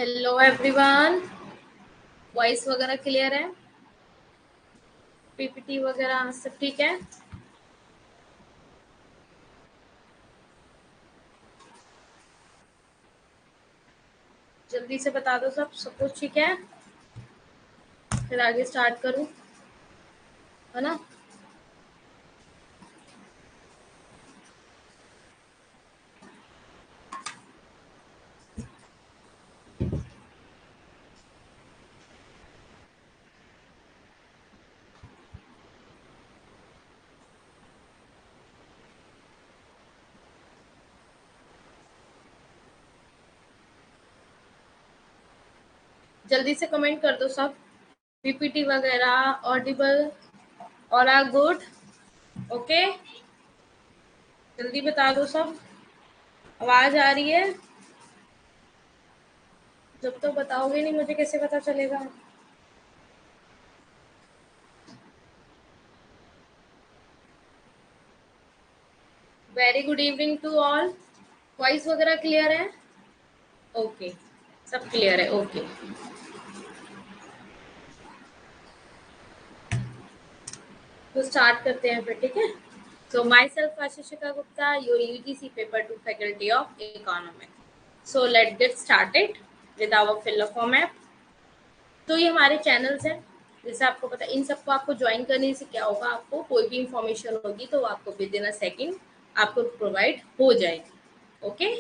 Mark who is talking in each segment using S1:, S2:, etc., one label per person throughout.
S1: Hello everyone, voice वगैरह clear है? PPT वगैरह सब ठीक है? जल्दी से बता दो, सब कुछ ठीक है? फिर आगे स्टार्ट करूं, है ना? जल्दी से कमेंट कर दो सब। पीपीटी वगैरह ऑडिबल और आर गुड? ओके, जल्दी बता दो सब। आवाज आ रही है? जब तो बताओगे नहीं मुझे कैसे पता चलेगा? Very good evening to all. Voice वगैरह क्लियर है? ओके, सब क्लियर है। ओके, तो स्टार्ट करते हैं फिर, ठीक है? So myself Ashishika Gupta, your UGC Paper 2 Faculty of Economics. So let's get started with our fill of form app. तो ये हमारे चैनल्स हैं, जैसे आपको पता है। इन सबको आपको ज्वाइन करने से क्या होगा, आपको कोई भी इंफॉर्मेशन होगी तो आपको विद इन अ सेकेंड आपको प्रोवाइड हो जाएगी। ओके,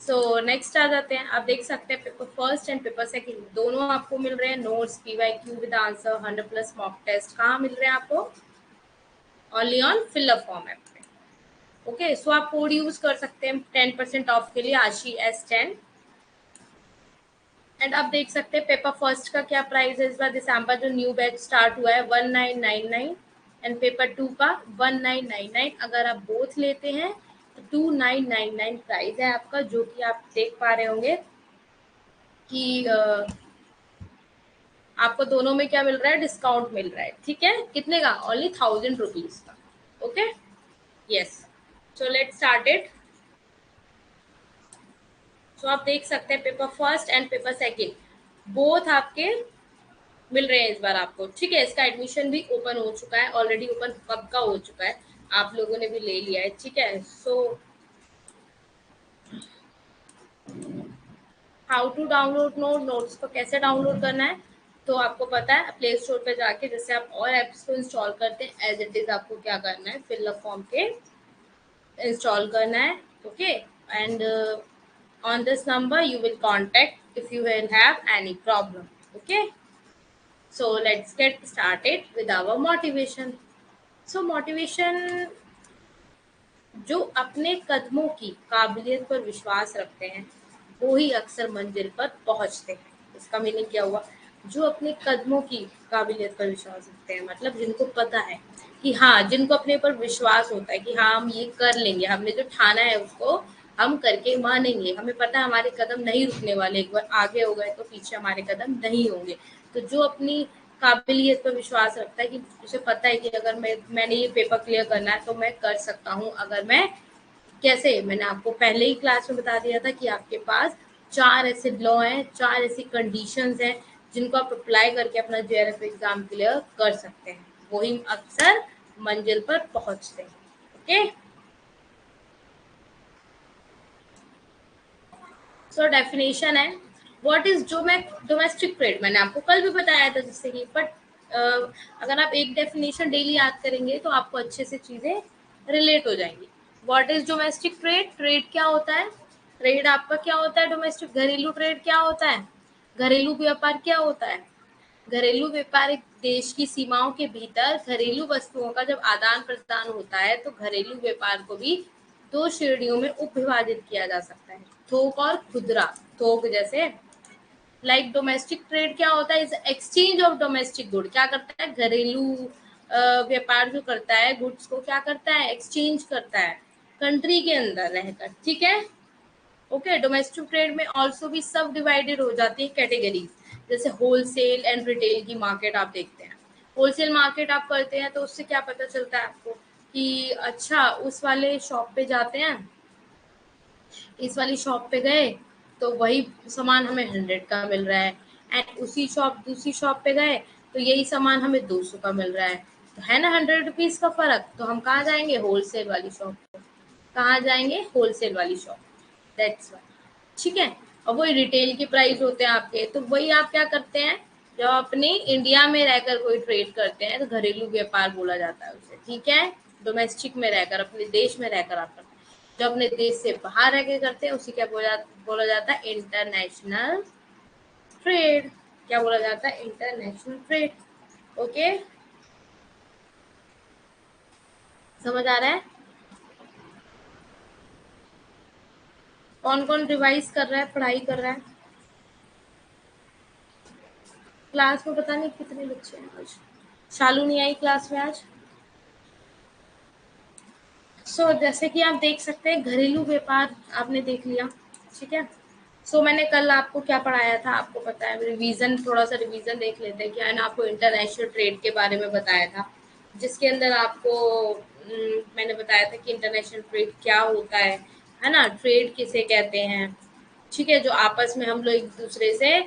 S1: सो नेक्स्ट आ जाते हैं। आप देख सकते हैं paper first and paper second दोनों आपको मिल रहे हैं notes, PYQ with answer, 100+ mock test. कहाँ मिल रहे हैं आपको? Only on fill up form app में। ओके, सो आप कोड यूज कर सकते हैं 10% ऑफ के लिए, ASHI-S10। एंड आप देख सकते हैं पेपर फर्स्ट का क्या प्राइस है इस बार। दिसंबर जो न्यू बैच स्टार्ट हुआ है 1999, एंड पेपर 2 का 1999। अगर आप बोथ लेते हैं तो 2999 प्राइस है आपका, जो कि आप देख पा रहे होंगे कि आपको दोनों में क्या मिल रहा है, डिस्काउंट मिल रहा है। ठीक है, कितने का? ओनली 1000 रुपीज का। Okay, yes, so let start it. So आप देख सकते हैं paper first and paper second both आपके मिल रहे हैं इस बार आपको। ठीक है, इसका एडमिशन भी ओपन हो चुका है ऑलरेडी। ओपन कब का हो चुका है, आप लोगों ने भी ले लिया है। ठीक है, so how to download notes को कैसे डाउनलोड करना है, तो आपको पता है प्ले स्टोर पे जाके जैसे आप और एप्स को इंस्टॉल करते हैं एज इट इज आपको क्या करना है, फिल अप फॉर्म के इंस्टॉल करना है। Okay, and on this number you will contact if you will have any problem. Okay, so let's get started with our motivation. So motivation, जो अपने कदमों की काबिलियत पर विश्वास रखते हैं वो ही अक्सर मंजिल पर पहुंचते हैं। इसका मीनिंग क्या हुआ? जो अपने कदमों की काबिलियत पर विश्वास रखते हैं, मतलब जिनको पता है कि हाँ, जिनको अपने पर विश्वास होता है कि हाँ हम ये कर लेंगे, हमने जो ठाना है उसको हम करके मानेंगे, हमें पता है हमारे कदम नहीं रुकने वाले, एक बार आगे हो गए तो पीछे हमारे कदम नहीं होंगे। तो जो अपनी काबिलियत पर विश्वास रखता है कि उसे पता है कि अगर मैंने ये पेपर क्लियर करना है तो मैं कर सकता हूँ। अगर मैं कैसे, मैंने आपको पहले ही क्लास में बता दिया था कि आपके पास 4 ऐसे लॉ हैं, 4 ऐसी कंडीशंस हैं जिनको आप अप्लाई करके अपना JRF एग्जाम क्लियर कर सकते हैं, वही अक्सर मंजिल पर पहुंचते हैं। ओके, सो डेफिनेशन है व्हाट इज डोमेस्टिक ट्रेड। मैंने आपको कल भी बताया था जिससे कि, बट अगर आप एक डेफिनेशन डेली याद करेंगे तो आपको अच्छे से चीजें रिलेट हो जाएंगी। What is domestic trade? Trade क्या होता है? ट्रेड आपका क्या होता है? डोमेस्टिक घरेलू ट्रेड क्या होता है? घरेलू व्यापार क्या होता है? घरेलू व्यापार एक देश की सीमाओं के भीतर घरेलू वस्तुओं का जब आदान प्रदान होता है तो घरेलू व्यापार को भी 2 श्रेणियों में उपविभाजित किया जा सकता है, थोक और खुदरा। थोक जैसे लाइक डोमेस्टिक ट्रेड क्या होता है? Is exchange of domestic good. क्या करता है? घरेलू व्यापार जो करता है गुड्स को क्या करता है? एक्सचेंज करता है कंट्री के अंदर रहकर। ठीक है, ओके। डोमेस्टिक ट्रेड में ऑल्सो भी सब डिवाइडेड हो जाती है कैटेगरीज, जैसे होलसेल एंड रिटेल की मार्केट आप देखते हैं। होलसेल मार्केट आप करते हैं तो उससे क्या पता चलता है आपको कि अच्छा उस वाले शॉप पे जाते हैं, इस वाली शॉप पे गए तो वही सामान हमें 100 का मिल रहा है, एंड उसी शॉप दूसरी शॉप पे गए तो यही सामान हमें 200 का मिल रहा है, तो है ना 100 रुपीज का फर्क। तो हम कहाँ जाएंगे? होलसेल वाली शॉप पे। कहाँ जाएंगे? होलसेल वाली शॉप। That's why. ठीक है। और वही रिटेल की प्राइस होते हैं आपके, तो वही आप क्या करते हैं, जब अपने इंडिया में रहकर कोई ट्रेड करते हैं तो घरेलू व्यापार बोला जाता है उसे। ठीक है। डोमेस्टिक में रहकर, अपने देश में रहकर आप करते हैं। जो अपने देश से बाहर रह के करते हैं उसी क्या बोला जाता है? International trade. क्या बोला जाता है? International trade. ओके, समझ आ रहा है? कौन कौन रिवाइज कर रहा है, पढ़ाई कर रहा है? क्लास में पता नहीं कितने बच्चे हैं आज। शालू नहीं आई क्लास में आज। जैसे कि आप देख सकते हैं, घरेलू व्यापार आपने देख लिया। ठीक है। मैंने कल आपको क्या पढ़ाया था आपको पता है? रिवीजन, थोड़ा सा रिवीजन देख लेते हैं। क्या है ना, आपको इंटरनेशनल ट्रेड के बारे में बताया था, जिसके अंदर आपको मैंने बताया था कि इंटरनेशनल ट्रेड क्या होता है ना, ट्रेड किसे कहते हैं। ठीक है। जो आपस में हम लोग एक दूसरे से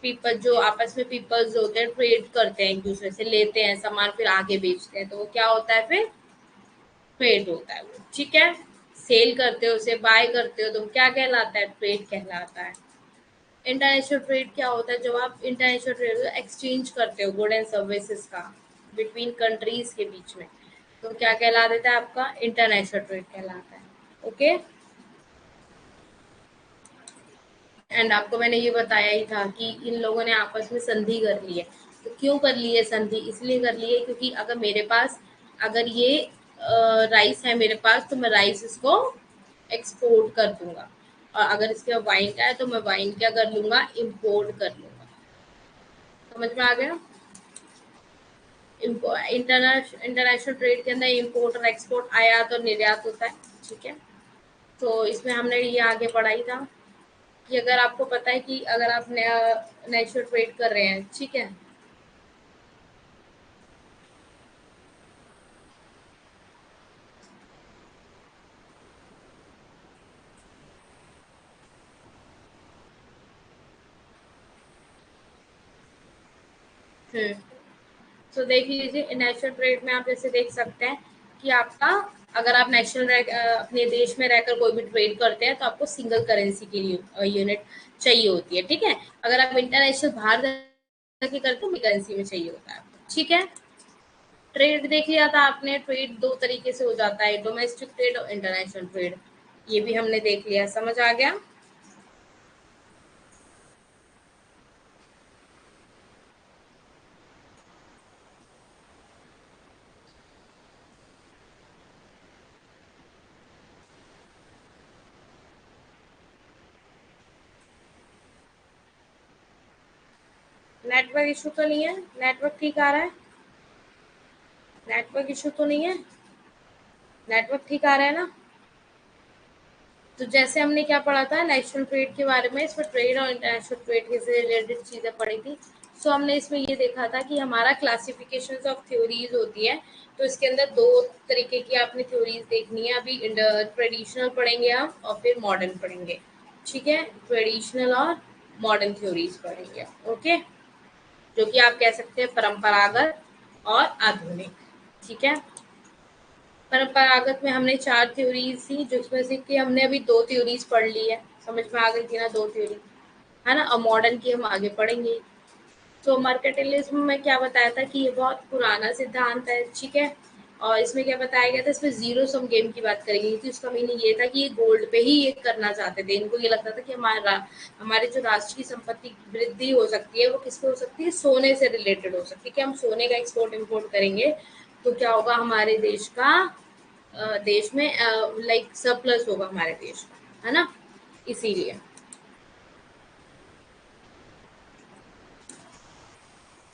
S1: पीपल, जो आपस में पीपल्स होते हैं, ट्रेड करते हैं, एक दूसरे से लेते हैं सामान, फिर आगे बेचते हैं, तो वो क्या होता है? फिर ट्रेड होता है वो। ठीक है। सेल करते हो, उसे बाय करते हो, तो क्या कहलाता है? ट्रेड कहलाता है। इंटरनेशनल ट्रेड क्या होता है? जब आप इंटरनेशनल ट्रेड एक्सचेंज करते हो गुड एंड सर्विसेज का बिटवीन कंट्रीज के बीच में, तो क्या कहला देता है? आपका इंटरनेशनल ट्रेड कहलाता है। ओके। एंड आपको मैंने ये बताया ही था कि इन लोगों ने आपस में संधि कर ली है। तो क्यों कर ली है संधि? इसलिए कर ली है क्योंकि अगर मेरे पास, अगर ये राइस है मेरे पास, तो मैं राइस इसको एक्सपोर्ट कर दूंगा, और अगर इसके वाइन का है तो मैं वाइन क्या कर लूंगा? इम्पोर्ट कर लूंगा। समझ में आ गया? इंटरनेशनल ट्रेड के अंदर इम्पोर्ट और एक्सपोर्ट, आयात और निर्यात होता है। ठीक है। तो इसमें हमने ये आगे पढ़ाई था कि अगर आपको पता है कि अगर आप नेशनल ट्रेड कर रहे हैं, ठीक है, हम्म, तो देख लीजिए नेशनल ट्रेड में आप जैसे देख सकते हैं कि आपका, अगर आप अपने देश में रहकर कोई भी ट्रेड करते हैं तो आपको सिंगल करेंसी की यूनिट चाहिए होती है। ठीक है। अगर आप इंटरनेशनल बाहर जाके करते हो, करेंसी में चाहिए होता है आपको। ठीक है। ट्रेड देख लिया था आपने। ट्रेड दो तरीके से हो जाता है, डोमेस्टिक ट्रेड और इंटरनेशनल ट्रेड। ये भी हमने देख लिया। समझ आ गया? नेटवर्क इशू तो नहीं है? नेटवर्क ठीक आ रहा है? नेटवर्क इशू तो नहीं है? नेटवर्क ठीक आ रहा है ना? तो जैसे हमने क्या पढ़ा था नेशनल ट्रेड के बारे में, इसमें ट्रेड और इंटरनेशनल ट्रेड से रिलेटेड चीजें पढ़ी थी। हमने इसमें ये देखा था कि हमारा क्लासिफिकेशन ऑफ थ्योरीज होती है। तो इसके अंदर दो तरीके की आपने थ्योरीज देखनी है। अभी ट्रेडिशनल पढ़ेंगे हम, और फिर मॉडर्न पढ़ेंगे। ठीक है। ट्रेडिशनल और मॉडर्न थ्योरीज पढ़ेंगे। ओके। जो कि आप कह सकते हैं परंपरागत और आधुनिक। ठीक है। परंपरागत में हमने 4 थ्योरीज थी, जिसमें से कि हमने अभी 2 थ्योरीज पढ़ ली है। समझ में आ गई थी ना 2 थ्योरी, है ना? और मॉडर्न की हम आगे पढ़ेंगे। तो मर्केंटिलिज्म में क्या बताया था कि ये बहुत पुराना सिद्धांत है। ठीक है। और इसमें क्या बताया गया था? इसमें जीरो सम गेम की बात करी गई थी। उसका मीनिंग ये था कि ये गोल्ड पे ही ये करना चाहते थे। इनको ये लगता था कि हमारे जो राष्ट्र की संपत्ति की वृद्धि हो सकती है वो किससे हो सकती है? सोने से रिलेटेड हो सकती है। कि हम सोने का एक्सपोर्ट इम्पोर्ट करेंगे तो क्या होगा? हमारे देश का देश में लाइक सरप्लस होगा हमारे देश का, है ना? इसीलिए।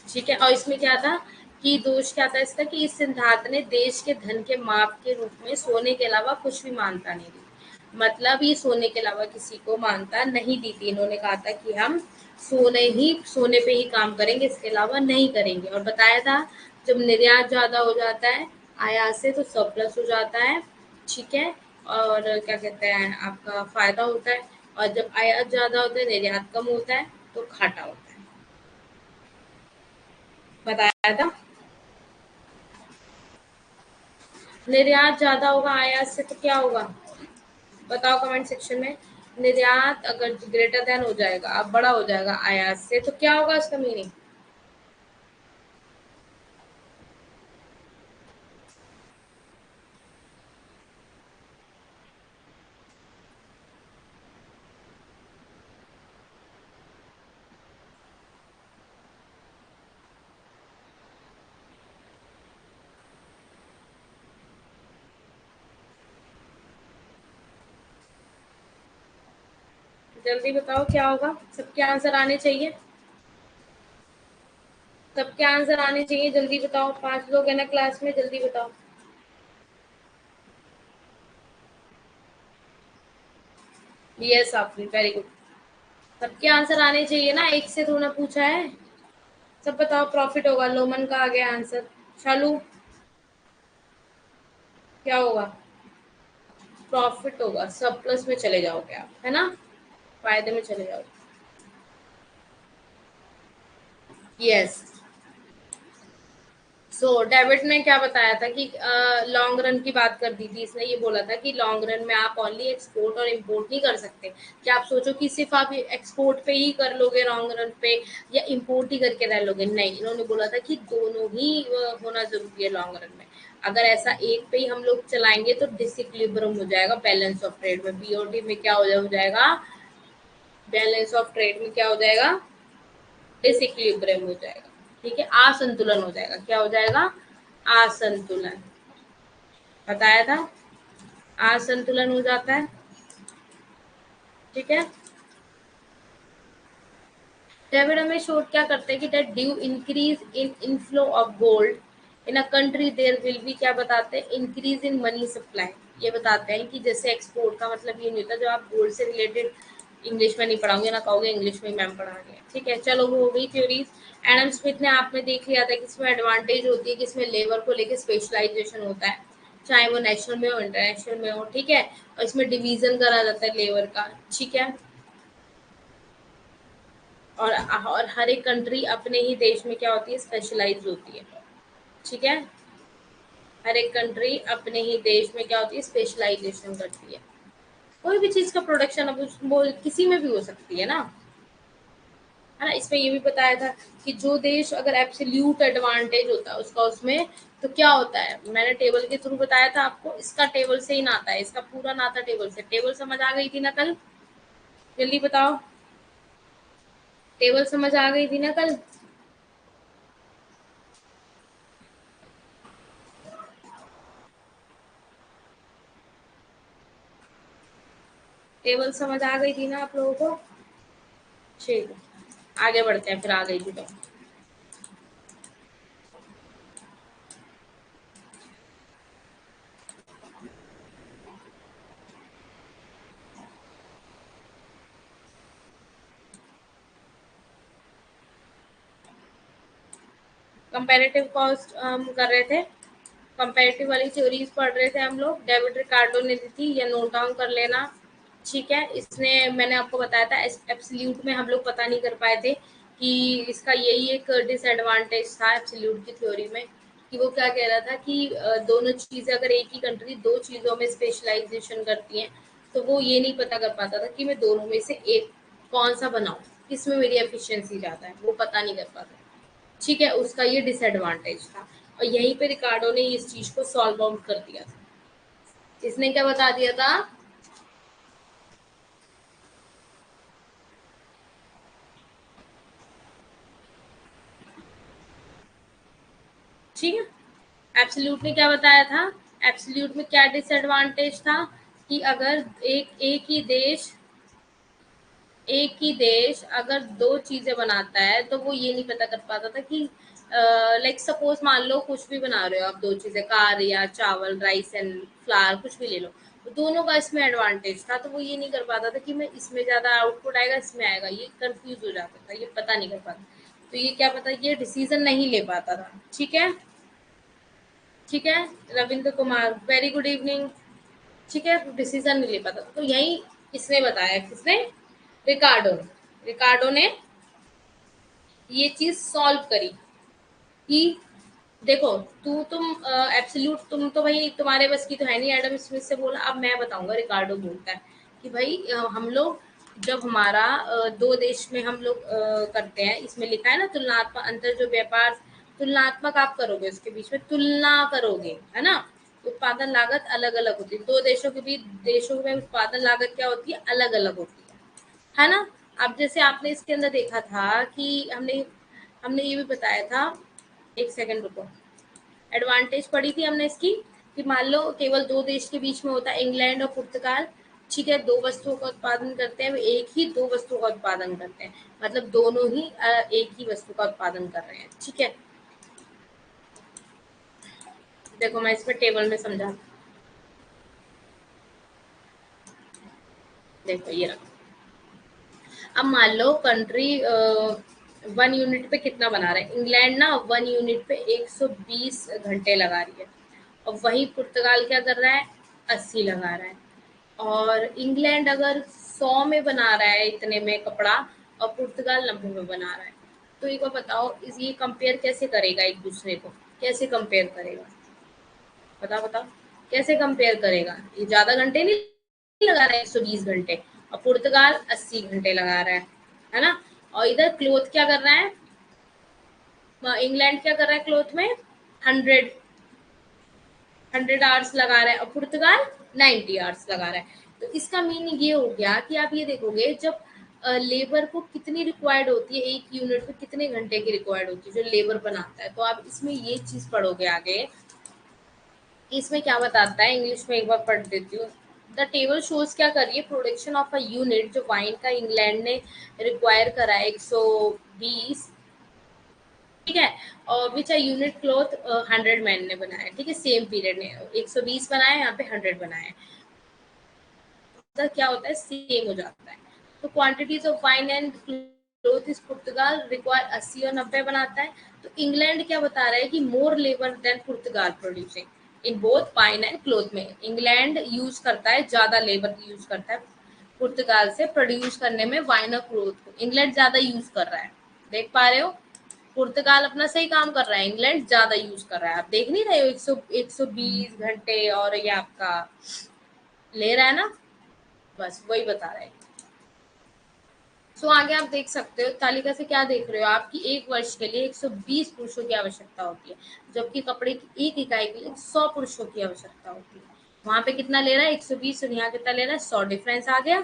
S1: ठीक है। और इसमें क्या था कि दोष क्या था इसका, कि इस सिद्धांत ने देश के धन के माप के रूप में सोने के अलावा कुछ भी मानता नहीं थी। मतलब ये सोने के अलावा किसी को मानता नहीं दी थी। इन्होंने कहा था कि हम सोने पे ही काम करेंगे, इसके अलावा नहीं करेंगे। और बताया था जब निर्यात ज्यादा हो जाता है आयात से, तो सरप्लस हो जाता है। ठीक है। और क्या कहते हैं, आपका फायदा होता है। और जब आयात ज्यादा होता है निर्यात कम होता है तो घाटा होता है। बताया था। निर्यात ज्यादा होगा आयात से तो क्या होगा, बताओ कमेंट सेक्शन में। निर्यात अगर ग्रेटर देन हो जाएगा, अब बड़ा हो जाएगा आयात से, तो क्या होगा इसका मीनिंग। जल्दी बताओ क्या होगा, सबके आंसर आने चाहिए, सबके आंसर आने चाहिए, जल्दी बताओ, 5 लोग है ना क्लास में, जल्दी बताओ। यस आपने, वेरी गुड। सबके आंसर आने चाहिए ना, एक से थोड़ा पूछा है। सब बताओ, प्रॉफिट होगा, लोमन का आ गया आंसर। शालू, क्या होगा, प्रॉफिट होगा, सब प्लस में चले जाओगे आप, है ना, फायदे में चले जाओगे। यस। सो डेविड ने क्या बताया था कि लॉन्ग रन की बात कर दी थी इसने, ये बोला था कि लॉन्ग रन में आप ओनली एक्सपोर्ट और इंपोर्ट नहीं कर सकते। क्या आप सोचो कि सिर्फ आप एक्सपोर्ट पे ही कर लोगे लॉन्ग रन पे, या इंपोर्ट ही करके रह लोगे, नहीं, इन्होंने बोला था कि दोनों ही होना जरूरी है लॉन्ग रन में। अगर ऐसा एक पे ही हम लोग चलाएंगे तो डिसइक्विलिब्रियम हो जाएगा बैलेंस ऑफ ट्रेड में, बीओटी में क्या हो जाएगा, बैलेंस ऑफ ट्रेड में क्या हो जाएगा, डिसइक्विलिब्रियम हो जाएगा। ठीक है, असंतुलन हो जाएगा, क्या हो जाएगा, असंतुलन। बताया था, असंतुलन हो जाता है। ठीक है, डेविड हमें शो क्या करते हैं कि that due increase in inflow of gold in a country there will be, क्या बताते हैं, इंक्रीज इन मनी सप्लाई। ये बताते हैं कि जैसे एक्सपोर्ट का मतलब ये नहीं होता, जो आप गोल्ड से रिलेटेड इंग्लिश में नहीं पढ़ाओगे ना, कहोगे इंग्लिश में मैम पढ़ा रही है। ठीक है, चलो वो हो गई थ्योरीज। एडम स्मिथ ने आपने देख लिया था कि इसमें एडवांटेज होती है कि इसमें लेबर को लेकर स्पेशलाइजेशन होता है, चाहे वो नेशनल में हो इंटरनेशनल में हो। ठीक है, और इसमें डिवीजन करा जाता है लेबर का। ठीक है, और हर एक कंट्री अपने ही देश में क्या होती है, स्पेशलाइज होती है। ठीक है, हर एक कंट्री अपने ही देश में क्या होती है, स्पेशलाइजेशन करती है। कोई भी चीज का प्रोडक्शन अब वो किसी में भी हो सकती है ना, है ना। इसमें ये भी बताया था कि जो देश अगर एब्सोल्यूट एडवांटेज होता है उसका उसमें, तो क्या होता है, मैंने टेबल के थ्रू बताया था आपको, इसका टेबल से ही नाता है, इसका पूरा नाता टेबल से। टेबल समझ आ गई थी ना कल, जल्दी बताओ, टेबल समझ आ गई थी ना कल। टेबल समझ आ गई थी ना आप लोगों को। ठीक है, आगे बढ़ते हैं, फिर आ गई थी तो। कंपैरेटिव कॉस्ट हम कर रहे थे, कंपैरेटिव वाली थ्योरीज पढ़ रहे थे हम लोग, डेविड रिकार्डो ने दी थी, या नोट डाउन कर लेना। ठीक है, इसने मैंने आपको बताया था एब्सोल्यूट में हम लोग पता नहीं कर पाए थे कि इसका यही एक डिसएडवांटेज था एब्सोल्यूट की थ्योरी में, कि वो क्या कह रहा था कि दोनों चीजें अगर एक ही कंट्री दो चीजों में स्पेशलाइजेशन करती है, तो वो ये नहीं पता कर पाता था कि मैं दोनों में से एक कौन सा बनाऊं, किसमें मेरी एफिशिएंसी ज्यादा है, वो पता नहीं कर पाता। ठीक है, उसका ये डिसएडवांटेज था, और यहीं पे रिकार्डो ने इस चीज को सॉल्व आउट कर दिया था। इसने क्या बता दिया था, ठीक है, एब्सोल्यूट ने क्या बताया था, एब्सोल्यूट में क्या डिसएडवांटेज था, कि अगर एक ही देश अगर दो चीजें बनाता है, तो वो ये नहीं पता कर पाता था कि लाइक सपोज मान लो कुछ भी बना रहे हो आप, दो चीजें, कार या चावल, राइस एंड फ्लावर, कुछ भी ले लो, तो दोनों का इसमें एडवांटेज था, तो वो ये नहीं कर पाता था कि मैं इसमें ज्यादा आउटपुट आएगा, इसमें आएगा, ये कंफ्यूज हो जाता था, ये पता नहीं कर पाता, तो ये क्या पता, ये डिसीजन नहीं ले पाता था। ठीक है, ठीक है, Ravindra Kumar, very good evening. ठीक है, डिसीजन नहीं ले पाता, तो यही किसने बताया, किसने? रिकार्डो ने। रिकार्डो ने ये चीज सॉल्व करी कि देखो, तुम एब्सोल्यूट, तुम तो भाई तुम्हारे बस की तो है नहीं एडम स्मिथ से बोला। अब मैं बताऊंगा, रिकार्डो बोलता है कि भाई हम लोग जब हमारा दो देश में हम लोग करते हैं, इसमें लिखा है ना तुलनात्मक अंतर, जो व्यापार तुलनात्मक आप करोगे उसके बीच में तुलना करोगे, है ना? उत्पादन लागत अलग अलग होती है दो देशों के बीच, देशों में उत्पादन लागत क्या होती है, अलग अलग होती है ना? अब जैसे आपने इसके अंदर देखा था कि हमने हमने ये भी बताया था, एक सेकंड रुको, एडवांटेज पढ़ी थी हमने इसकी कि मान लो केवल दो देश के बीच में होता है, इंग्लैंड और पुर्तगाल, ठीक है, दो वस्तुओं का उत्पादन करते हैं, वे एक ही दो वस्तुओं का उत्पादन करते हैं, मतलब दोनों ही एक ही वस्तु का उत्पादन कर रहे हैं, ठीक है। देखो मैं इसमें टेबल में समझा, देखो ये रखो। अब मान लो कंट्री 1 यूनिट पे कितना बना रहा है, इंग्लैंड ना 1 यूनिट पे 120 घंटे लगा रही है, और वही पुर्तगाल क्या कर रहा है, 80 लगा रहा है। और इंग्लैंड अगर 100 में बना रहा है इतने में कपड़ा, और पुर्तगाल 90 में बना रहा है, तो एक बार बताओ इस ये कंपेयर कैसे करेगा एक दूसरे को, कैसे कंपेयर करेगा? बताओ बताओ, कैसे कंपेयर करेगा? ये ज्यादा घंटे नहीं लगा रहा है, 120 घंटे, और पुर्तगाल 80 घंटे लगा रहा है ना? और इधर क्लोथ क्या कर रहा है, इंग्लैंड क्या कर रहा है क्लोथ में, 100 आवर्स लगा रहा है, और पुर्तगाल 90 आवर्स लगा रहा है। तो इसका मीनिंग ये हो गया कि आप ये देखोगे, जब लेबर को कितनी रिक्वायर्ड होती है, एक यूनिट पे कितने घंटे की रिक्वायर्ड होती है जो लेबर बनाता है, तो आप इसमें ये चीज पढ़ोगे आगे। इसमें क्या बताता है, इंग्लिश में एक बार पढ़ देती हूँ। द टेबल शोज क्या करिए, प्रोडक्शन ऑफ अ यूनिट, जो वाइन का इंग्लैंड ने रिक्वायर करा है 120, ठीक है, और विच अ यूनिट क्लॉथ 100 मैन ने बनाया, ठीक है, सेम पीरियड ने 120 बनाया, यहाँ पे 100 बनाया, तो क्या होता है, सेम हो जाता है। तो quantities of wine and cloth is Portugal require 80 और 90 बनाता है। तो इंग्लैंड क्या बता रहा है कि more labour than Portugal producing in both wine and cloth, में इंग्लैंड यूज करता है, ज्यादा लेबर यूज करता है पुर्तगाल से प्रोड्यूस करने में, वाइन और क्लोथ को इंग्लैंड ज्यादा यूज कर रहा है। देख पा रहे हो, पुर्तगाल अपना सही काम कर रहा है, इंग्लैंड ज्यादा यूज कर रहा है। आप देख नहीं रहे हो, 120 घंटे और ये आपका ले रहा है ना, बस वही बता रहा है। सो आगे आप देख सकते हो तालिका से, क्या देख रहे हो आप कि एक वर्ष के लिए 120 पुरुषों की आवश्यकता होती है, जबकि कपड़े की एक इकाई के लिए 100 पुरुषों की आवश्यकता होती है। वहां पे कितना ले रहा है, 120, और यहाँ कितना ले रहा है, 100, डिफरेंस आ गया,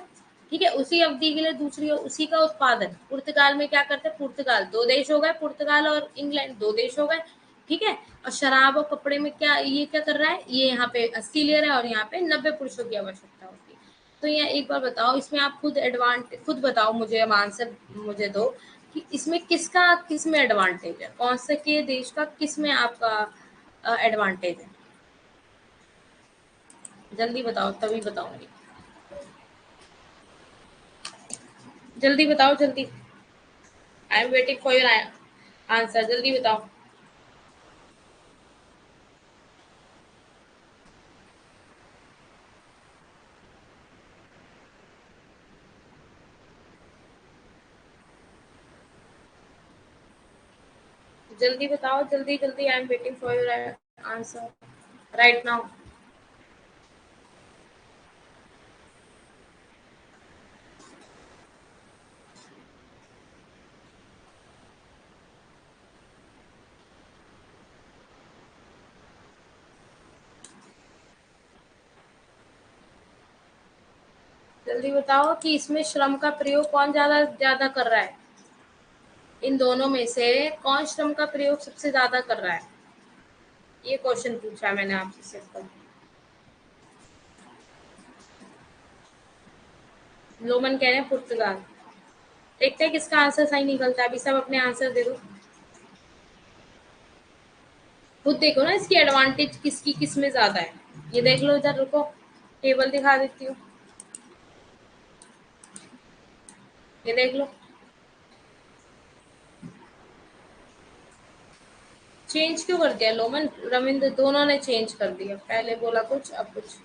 S1: ठीक है। उसी अवधि के लिए दूसरी उसी का उत्पादन, पुर्तगाल में क्या करते हैं, पुर्तगाल दो देश हो गए, पुर्तगाल और इंग्लैंड दो देश हो गए, ठीक है। और शराब और कपड़े में क्या, ये क्या कर रहा है, ये यहाँ पे 80 ले रहा है, और यहाँ पे 90 पुरुषों की आवश्यकता होती है। तो ये एक बार बताओ, इसमें आप खुद बताओ मुझे, अब आंसर मुझे दो कि इसमें किसका किस में एडवांटेज है, कौन से के देश का किस में आपका एडवांटेज है, जल्दी बताओ तभी बताऊंगी, जल्दी बताओ जल्दी, I am waiting for your answer, जल्दी बताओ। जल्दी बताओ, जल्दी जल्दी, I am waiting for your answer right now. जल्दी बताओ कि इसमें श्रम का प्रयोग कौन ज्यादा ज्यादा कर रहा है, इन दोनों में से कौन श्रम का प्रयोग सबसे ज्यादा कर रहा है, ये क्वेश्चन पूछा है मैंने आपसे सिर्फ। लोमन कह रहे हैं पुर्तगाल। देखते हैं किसका आंसर सही निकलता है, अभी सब अपने आंसर दे दो, खुद देखो ना इसकी एडवांटेज किसकी किस में ज्यादा है, ये देख लो इधर, रुको टेबल दिखा देती हूँ, ये देख लो। चेंज क्यों कर दिया लोमन, रविंद्र, दोनों ने चेंज कर दिया, पहले बोला कुछ अब कुछ।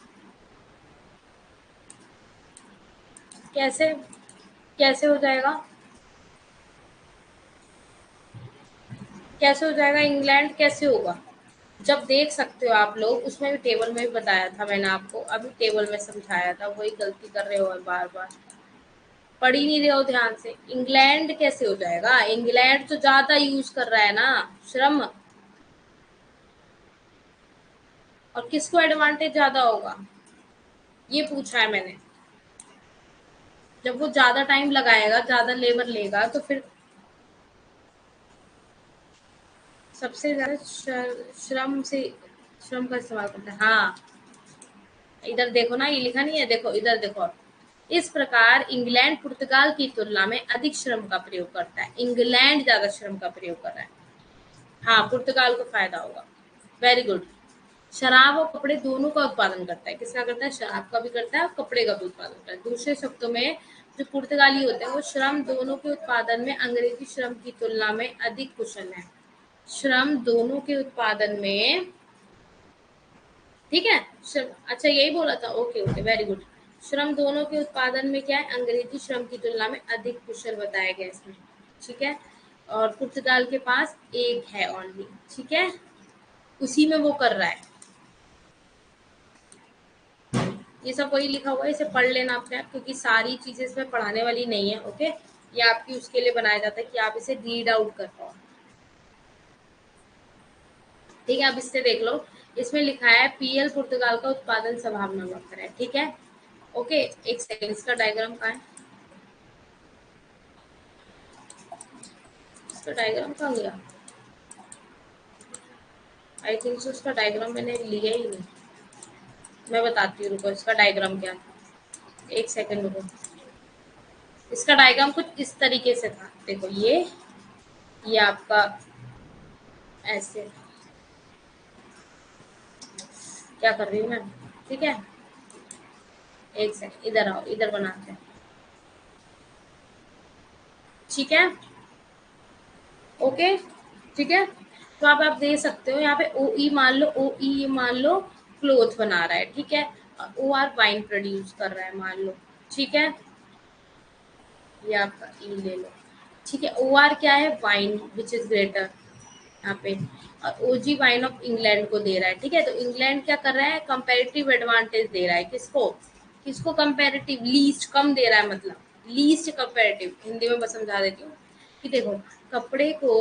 S1: कैसे कैसे हो जाएगा? कैसे हो जाएगा? इंग्लैंड कैसे होगा? जब देख सकते हो आप लोग, उसमें भी टेबल में भी बताया था मैंने आपको, अभी टेबल में समझाया था, वही गलती कर रहे हो और बार बार पढ़ ही नहीं रहे हो ध्यान से। इंग्लैंड कैसे हो जाएगा? इंग्लैंड तो ज्यादा यूज कर रहा है ना श्रम। और किसको एडवांटेज ज्यादा होगा, ये पूछा है मैंने। जब वो ज्यादा टाइम लगाएगा, ज्यादा लेबर लेगा, तो फिर सबसे ज्यादा श्रम से श्रम का इस्तेमाल करता है। हाँ, इधर देखो ना, ये लिखा नहीं है, देखो इधर देखो। इस प्रकार इंग्लैंड पुर्तगाल की तुलना में अधिक श्रम का प्रयोग करता है। इंग्लैंड ज्यादा श्रम का प्रयोग कर रहा है। हाँ, पुर्तगाल को फायदा होगा। Very good. शराब और कपड़े दोनों का उत्पादन करता है। किसका करता है? शराब का भी करता है और कपड़े का भी उत्पादन करता है। दूसरे शब्दों में, जो पुर्तगाली होते हैं वो श्रम दोनों के उत्पादन में अंग्रेजी श्रम की तुलना में अधिक कुशल है। श्रम दोनों के उत्पादन में, ठीक है, श्रम, अच्छा यही बोला था, ओके ओके, वेरी गुड। श्रम दोनों के उत्पादन में क्या है? अंग्रेजी श्रम की तुलना में अधिक कुशल बताया गया इसमें। ठीक है, और पुर्तगाल के पास एक है ओनली। ठीक है, उसी में वो कर रहा है। ये सब वही लिखा हुआ है, इसे पढ़ लेना अपने आप, क्योंकि सारी चीजें इसमें पढ़ाने वाली नहीं है। ओके, ये आपकी उसके लिए बनाया जाता है कि आप इसे रीड आउट कर पाओ। ठीक है, अब इससे देख लो, इसमें लिखा है पीएल पुर्तगाल का उत्पादन संभावना वक्र है। ठीक है, ओके, एक सेकंड, इसका डायग्राम कहाँ है? इसका डायग्राम कहाँ गया? आई थिंक सो उसका डायग्राम मैंने लिया ही नहीं। मैं बताती हूँ, रुको, इसका डायग्राम क्या था, एक सेकंड रुको। इसका डायग्राम कुछ इस तरीके से था, देखो ये आपका ऐसे, क्या कर रही हूँ मैं? ठीक है, एक सेकंड, इधर आओ, इधर बनाते हैं। ठीक है, ओके, ठीक है। तो आप दे सकते हो यहाँ पे ओ ई मान लो, ओ ई मान लो क्लोथ बना रहा है। ठीक है, ओ आर वाइन प्रोड्यूस कर रहा है मान लो। ठीक है, ये आपका ई ले लो। ठीक है, ओ आर क्या है? वाइन विच इज ग्रेटर यहाँ पे, और ओजी वाइन ऑफ इंग्लैंड को दे रहा है। ठीक है, तो इंग्लैंड क्या कर रहा है? कंपेरेटिव एडवांटेज दे रहा है। किसको? किसको कंपेरेटिव? लीस्ट, कम दे रहा है, मतलब लीस्ट कंपेरेटिव। हिंदी में बस समझा देती हूँ कि देखो, कपड़े को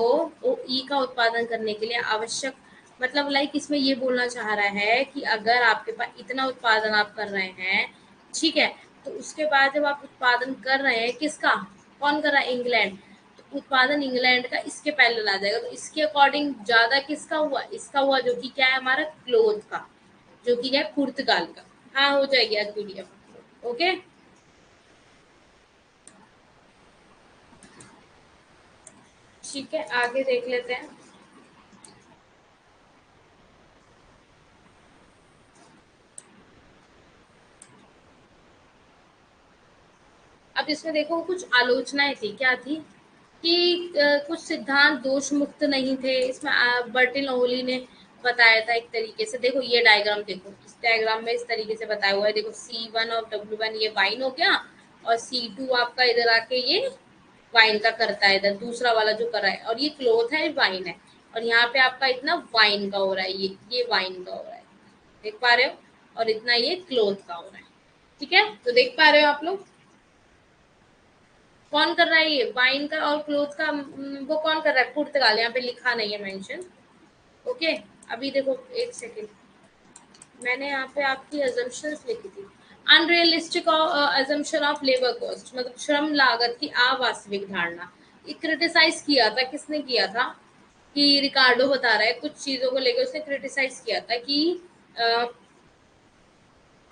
S1: ओ ई का उत्पादन करने के लिए आवश्यक, मतलब लाइक इसमें ये बोलना चाह रहा है कि अगर आपके पास इतना उत्पादन आप कर रहे हैं, ठीक है, तो उसके बाद जब आप उत्पादन कर रहे हैं, किसका? कौन कर रहा है? इंग्लैंड। तो उत्पादन इंग्लैंड का इसके पहले आ जाएगा, तो इसके अकॉर्डिंग ज्यादा किसका हुआ? इसका हुआ, जो कि क्या है हमारा? क्लोथ का, जो कि है पुर्तगाल का। हाँ, हो जाएगी आज पीडीएफ। ओके, ठीक है, आगे देख लेते हैं। अब इसमें देखो, कुछ आलोचनाएं थी, क्या थी कि कुछ सिद्धांत दोष मुक्त नहीं थे। इसमें बर्टिन ओली ने बताया था एक तरीके से। देखो ये डायग्राम, देखो इस डायग्राम में इस तरीके से बताया हुआ है। देखो C1 और W1 ये वाइन हो गया, और C2 आपका इधर आके ये वाइन का करता है, इधर दूसरा वाला जो कर रहा है, और ये क्लोथ है, वाइन है, और यहाँ पे आपका इतना वाइन का हो रहा है, ये वाइन का हो रहा है, देख पा रहे हो, और इतना ये क्लोथ का हो रहा है। ठीक है, तो देख पा रहे हो आप लोग कौन कर रहा है? ये वाइन का और क्लोथ का, वो कौन कर रहा है? पुर्तगाल। यहाँ पे लिखा नहीं है मेंशन। ओके, अभी देखो एक सेकेंड, मैंने यहाँ पे आपकी अजम्पशंस लिखी थी। Unrealistic assumption of labour cost, मतलब श्रम लागत की अवास्तविक धारणा। ये क्रिटिसाइज किया था, किसने किया था? कि रिकार्डो बता रहा है, कुछ चीजों को लेकर उसने क्रिटिसाइज किया था कि अ,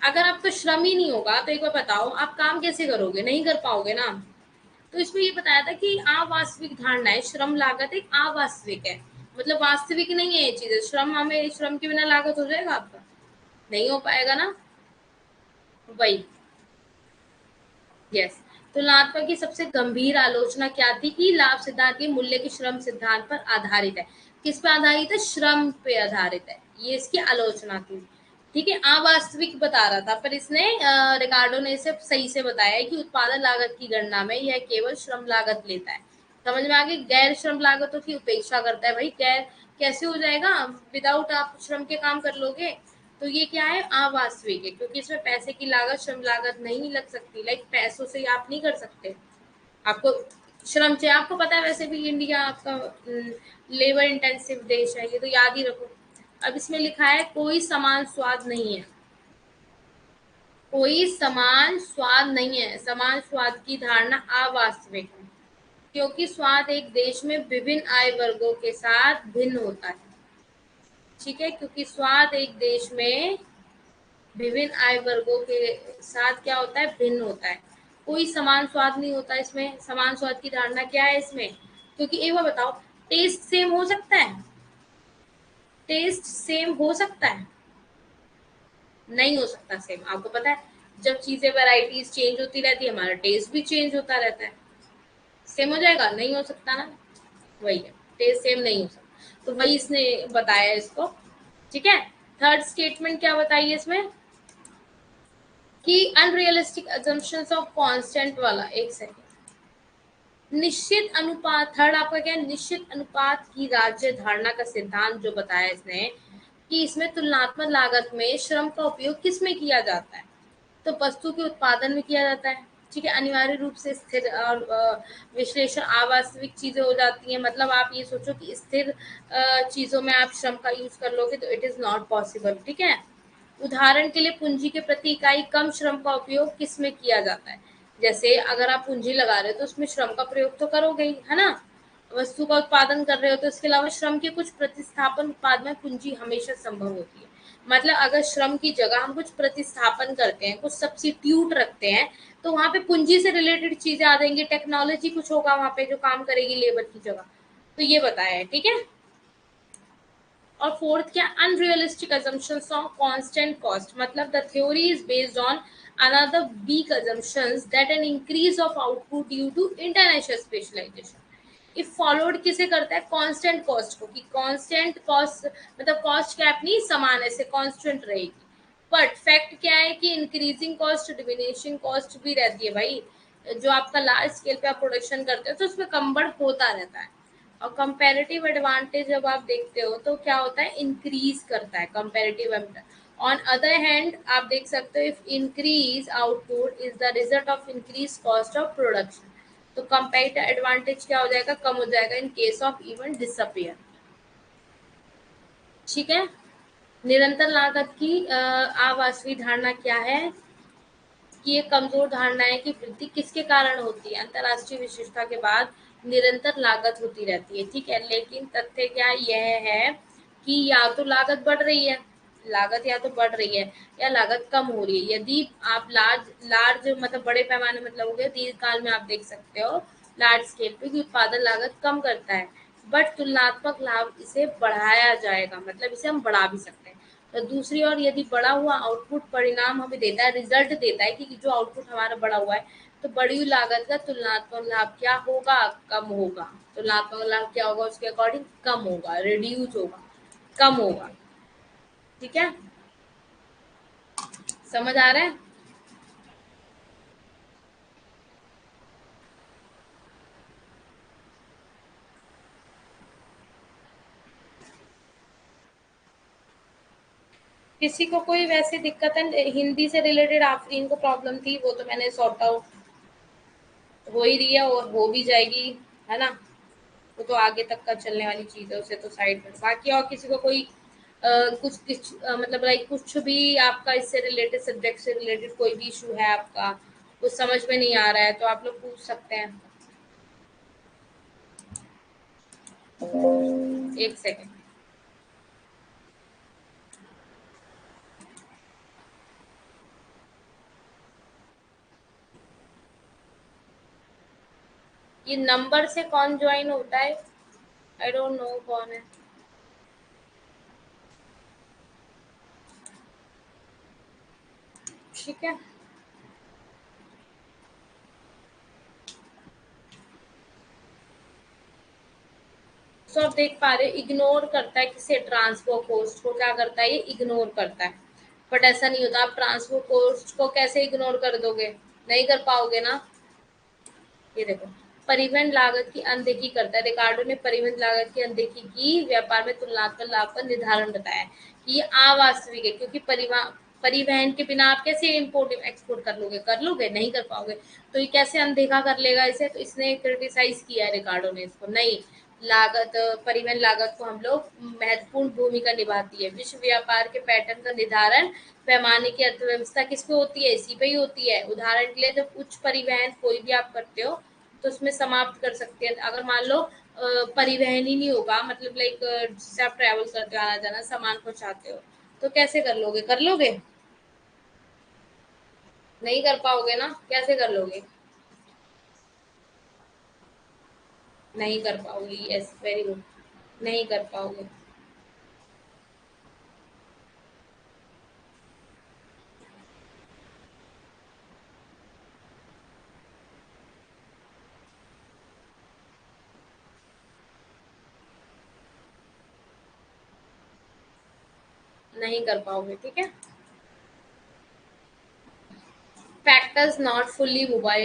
S1: अगर आपका श्रम ही नहीं होगा, तो एक बार बताओ आप काम कैसे करोगे? नहीं कर पाओगे ना। तो इसमें ये बताया था कि अवास्तविक धारणा है, श्रम लागत एक अवास्तविक है, मतलब वास्तविक नहीं है ये चीज। श्रम, हमें श्रम के बिना लागत हो जाएगा आपका? नहीं हो पाएगा ना। वही, यस। तुलनात्मक की सबसे गंभीर आलोचना क्या थी? कि लाभ सिद्धांत के मूल्य के श्रम सिद्धांत पर आधारित है। किस पे आधारित है? श्रम पे आधारित है, ये इसकी आलोचना थी। ठीक है, अवास्तविक बता रहा था, पर इसने रिकार्डो ने इसे सही से बताया है कि उत्पादन लागत की गणना में यह केवल श्रम लागत लेता है। समझ में आ गई? गैर श्रम लागतों की उपेक्षा करता है। भाई गैर कैसे हो जाएगा? विदाउट आप श्रम के काम कर लोगे, तो ये क्या है? अवास्तविक है, क्योंकि इसमें पैसे की लागत श्रम लागत नहीं लग सकती। लाइक पैसों से आप नहीं कर सकते, आपको श्रम चाहिए। आपको पता है वैसे भी इंडिया आपका लेबर इंटेंसिव देश है, ये तो याद ही रखो। अब इसमें लिखा है कोई समान स्वाद नहीं है, कोई समान स्वाद नहीं है। समान स्वाद की धारणा अवास्तविक है, क्योंकि स्वाद एक देश में विभिन्न आय वर्गों के साथ भिन्न होता है। ठीक है, क्योंकि स्वाद एक देश में विभिन्न आय वर्गों के साथ क्या होता है? भिन्न होता है। कोई समान स्वाद नहीं होता इसमें। समान स्वाद की धारणा क्या है इसमें? क्योंकि एक बार बताओ, टेस्ट सेम हो सकता है? टेस्ट सेम हो सकता है? नहीं हो सकता सेम। आपको पता है जब चीजें वैरायटीज चेंज होती रहती है, हमारा टेस्ट भी चेंज होता रहता है। सेम हो जाएगा? नहीं हो सकता ना। वही है, टेस्ट सेम नहीं हो सकता, तो वही इसने बताया इसको। ठीक है, थर्ड स्टेटमेंट क्या बताइए इसमें कि अनरियलिस्टिक assumptions ऑफ कांस्टेंट वाला। एक सेकंड। निश्चित अनुपात, थर्ड आपका क्या है? निश्चित अनुपात की राज्य धारणा का सिद्धांत जो बताया इसने कि इसमें तुलनात्मक लागत में श्रम का उपयोग किस में किया जाता है? तो वस्तु के उत्पादन में किया जाता है। ठीक है, अनिवार्य रूप से स्थिर और विश्लेषण अवास्तविक चीजें हो जाती हैं। मतलब आप ये सोचो कि स्थिर चीजों में आप श्रम का यूज कर लोगे तो इट इज नॉट पॉसिबल। ठीक है, उदाहरण के लिए पूंजी के प्रति इकाई कम श्रम का उपयोग किस में किया जाता है? जैसे अगर आप पूंजी लगा रहे हो तो उसमें श्रम का प्रयोग तो करोगे ही, है ना? वस्तु का उत्पादन कर रहे हो तो इसके अलावा श्रम के कुछ प्रतिस्थापन उत्पाद में पूंजी हमेशा संभव होती है। मतलब अगर श्रम की जगह हम कुछ प्रतिस्थापन करते हैं, कुछ सब्सिट्यूट रखते हैं, तो वहां पे पूंजी से रिलेटेड चीजें आ जाएंगी, टेक्नोलॉजी कुछ होगा वहां पे जो काम करेगी लेबर की जगह। तो ये बताया है। ठीक है, और फोर्थ क्या? Unrealistic assumptions on constant cost. मतलब the theory is based on another weak assumptions that an increase of output due to international specialization if followed किसे करता है? कांस्टेंट कॉस्ट को, कि कांस्टेंट कॉस्ट मतलब कॉस्ट कैप नहीं समान ऐसे कांस्टेंट रहेगी। बट फैक्ट क्या है कि इंक्रीजिंग कॉस्ट डिमिनिशिंग कॉस्ट भी रहती है। भाई जो आपका लार्ज स्केल पे आप प्रोडक्शन करते हो तो उसमें कम बढ़ होता रहता है। और कंपैरेटिव एडवांटेज जब आप देखते हो तो क्या होता है? इंक्रीज करता है कंपैरेटिव। ऑन अदर हैंड आप देख सकते हो if increase output is the result of increase cost of production, तो कंपैरेटिव एडवांटेज क्या हो जाएगा? कम हो जाएगा in case of even disappear. ठीक है, निरंतर लागत की अवास्तविक धारणा क्या है कि ये कमजोर धारणा है कि वृद्धि किसके कारण होती है? अंतरराष्ट्रीय विशिष्टता के बाद निरंतर लागत होती रहती है। ठीक है, लेकिन तथ्य क्या यह है कि या तो लागत बढ़ रही है, लागत या तो बढ़ रही है या लागत कम हो रही है। यदि आप लार्ज लार्ज मतलब बड़े पैमाने मतलब हो गया दीर्घकाल में आप देख सकते हो लार्ज स्केल पे कि उत्पादन लागत कम करता है, बट तुलनात्मक लाभ इसे बढ़ाया जाएगा, मतलब इसे हम बढ़ा भी सकते हैं। तो दूसरी ओर यदि बढ़ा हुआ आउटपुट परिणाम हमें देता है, रिजल्ट देता है कि जो आउटपुट हमारा बढ़ा हुआ है, तो बढ़ी हुई लागत का तुलनात्मक लाभ क्या होगा? कम होगा। तुलनात्मक लाभ क्या होगा? उसके अकॉर्डिंग कम होगा, रिड्यूस होगा, कम होगा। ठीक है, समझ आ रहा है? किसी को कोई वैसी दिक्कत है हिंदी से रिलेटेड? आफरीन को प्रॉब्लम थी, वो तो मैंने सॉर्ट आउट हो ही रही है और हो भी जाएगी, है ना? वो तो आगे तक का चलने वाली चीज है, उसे तो साइड में। बाकी और किसी को कोई मतलब लाइक कुछ भी आपका इससे रिलेटेड सब्जेक्ट से रिलेटेड कोई भी इशू है आपका, कुछ समझ में नहीं आ रहा है, तो आप लोग पूछ सकते हैं। एक सेकेंड। ये नंबर से कौन ज्वाइन होता है? आई डोंट नो कौन है। ठीक है, सो आप देख पा रहे इग्नोर करता है किसे? ट्रांसफर कॉस्ट को क्या करता है? ये इग्नोर करता है। बट ऐसा नहीं होता। आप ट्रांसपोर्ट कॉस्ट को कैसे इग्नोर कर दोगे? नहीं कर पाओगे ना। ये देखो, परिवहन लागत की अनदेखी करता है। रिकार्डो ने परिवहन लागत की अनदेखी की व्यापार में तुलनात्मक लाभ का निर्धारण बताया कि ये अवास्तविक है, क्योंकि परिवहन के बिना आप कैसे इम्पोर्ट एक्सपोर्ट कर लोगे? नहीं कर पाओगे। तो ये कैसे अनदेखा कर लेगा इसे? तो इसने क्रिटिसाइज किया है रिकार्डो ने इसको। नहीं, लागत, परिवहन लागत को हम लोग महत्वपूर्ण भूमिका निभाती है। विश्व व्यापार के पैटर्न का निर्धारण पैमाने की अर्थव्यवस्था किस पे होती है? इसी पे ही होती है। उदाहरण के लिए जब उच्च परिवहन कोई भी आप करते हो तो उसमें समाप्त कर सकते हैं। अगर मान लो परिवहन ही नहीं होगा, मतलब लाइक जिससे आप ट्रैवल करते हो, आना जाना सामान पहुंचाते हो, तो कैसे कर लोगे? कर लोगे? नहीं कर पाओगे ना। कैसे कर लोगे? नहीं कर पाओगे। Yes, very good. नहीं कर पाओगे। नहीं कर पाओगे, ठीक है। Factors not fully mobile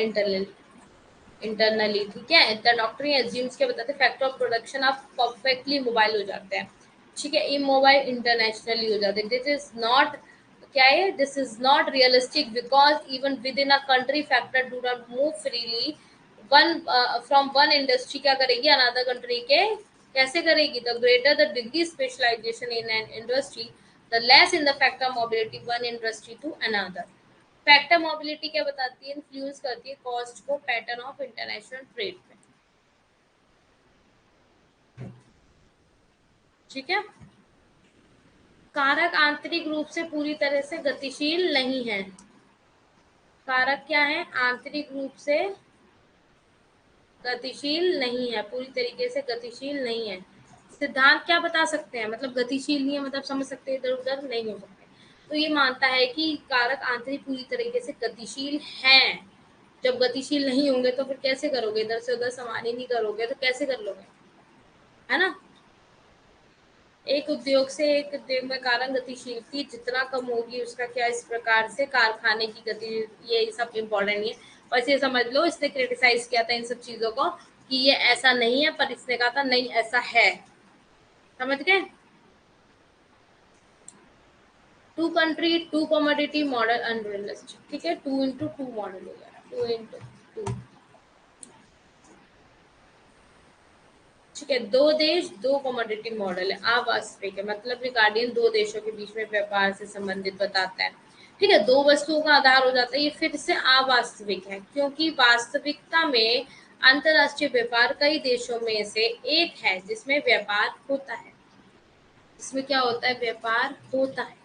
S1: internally, ठीक है। द डॉक्टर एज्यूम्स के बताते फैक्टर ऑफ प्रोडक्शन आप परफेक्टली मोबाइल हो जाते हैं, ठीक है। इमोबाइल इंटरनेशनली हो जाते हैं। दिस इज नॉट, क्या है, this is not realistic because even with in a country factor do not move freely. One from one industry क्या करेगी अनदर कंट्री के? कैसे करेगी? The greater the degree specialization in an industry, the less in the factor mobility one industry to another. Factor mobility क्या बताती है? Influence करती है कॉस्ट को पैटर्न ऑफ इंटरनेशनल ट्रेड में, ठीक है। कारक आंतरिक रूप से पूरी तरह से गतिशील नहीं है। कारक क्या है? आंतरिक रूप से गतिशील नहीं है, पूरी तरीके से गतिशील नहीं है। सिद्धांत क्या बता सकते हैं? मतलब गतिशील नहीं है, मतलब समझ सकते हैं, इधर उधर नहीं हो सकते। तो ये मानता है कि कारक आंतरिक पूरी तरीके से गतिशील हैं। जब गतिशील नहीं होंगे तो फिर कैसे करोगे? इधर से उधर समान ही नहीं करोगे तो कैसे कर लोगे? है ना। एक उद्योग से एक उद्योग में कारण गतिशीलता जितना कम होगी उसका क्या इस प्रकार से कारखाने की गति, ये सब इम्पोर्टेंट नहीं है। बस ये समझ लो इसने क्रिटिसाइज किया था इन सब चीजों को कि ये ऐसा नहीं है, पर इसने कहा था नहीं ऐसा है। समझ गए? Two country two commodity model unrealistic, ठीक है। 2x2 मॉडल हो गया, 2x2, ठीक है। दो देश दो कमोडिटी मॉडल है, अवास्तविक है। मतलब रिगार्डियन दो देशों के बीच में व्यापार से संबंधित बताता है, ठीक है। दो वस्तुओं का आधार हो जाता है, ये फिर से अवास्तविक है, क्योंकि वास्तविकता में अंतरराष्ट्रीय व्यापार कई देशों में से एक है जिसमें व्यापार होता है। इसमें क्या होता है? व्यापार होता है।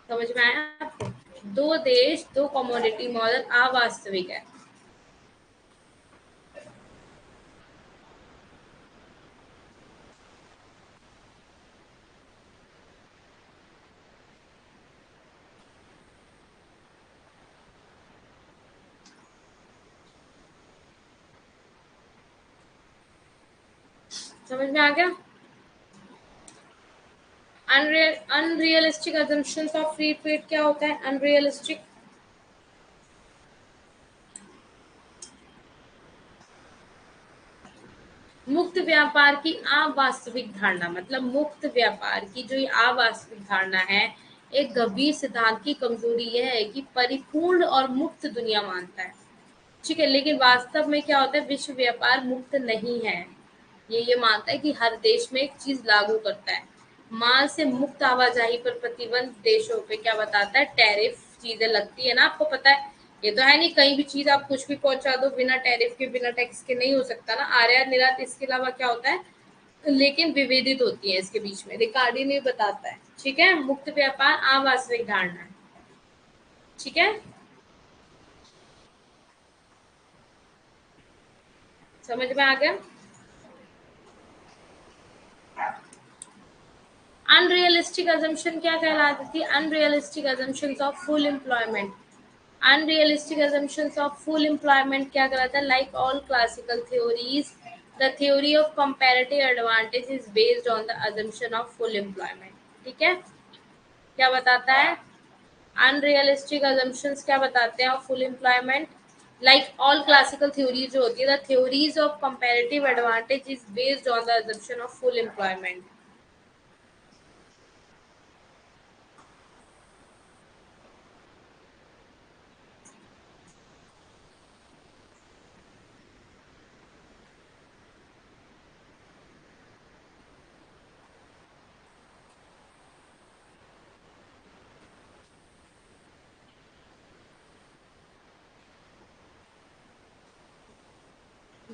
S1: समझ में आया आपको? दो देश दो कमोडिटी मॉडल अवास्तविक है। समझ में आ गया? Unrealistic assumptions of free trade क्या होता है? अनरियलिस्टिक, मुक्त व्यापार की अवास्तविक धारणा। मतलब मुक्त व्यापार की जो ये अवास्तविक धारणा है, एक गंभीर सिद्धांत की कमजोरी यह है कि परिपूर्ण और मुक्त दुनिया मानता है, ठीक है। लेकिन वास्तव में क्या होता है? विश्व व्यापार मुक्त नहीं है। ये मानता है कि हर देश में एक चीज लागू करता है। माल से मुक्त आवाजाही पर प्रतिबंध देशों पे क्या बताता है? टैरिफ चीजें लगती है ना, आपको पता है। ये तो है नहीं कहीं भी चीज आप कुछ भी पहुंचा दो बिना टैरिफ के बिना टैक्स के, नहीं हो सकता ना। आयात निर्यात इसके अलावा क्या होता है? लेकिन विभेदित होती है इसके बीच में, रिकार्डी ने बताता है, ठीक है। मुक्त व्यापार अवास्तविक धारणा है, ठीक है। समझ में आ गया? अनरियलिस्टिक assumption क्या कहलाती थी? Unrealistic assumptions of full employment. Unrealistic assumptions of full employment क्या कहलाता है? Like all classical theories, the theory of comparative advantage is based on the assumption of full employment, ठीक है। क्या बताता है? अनरियलिस्टिक assumptions क्या बताते हैं of full employment? Like all classical theory जो होती है, the theories of comparative advantage is based on the assumption of full employment.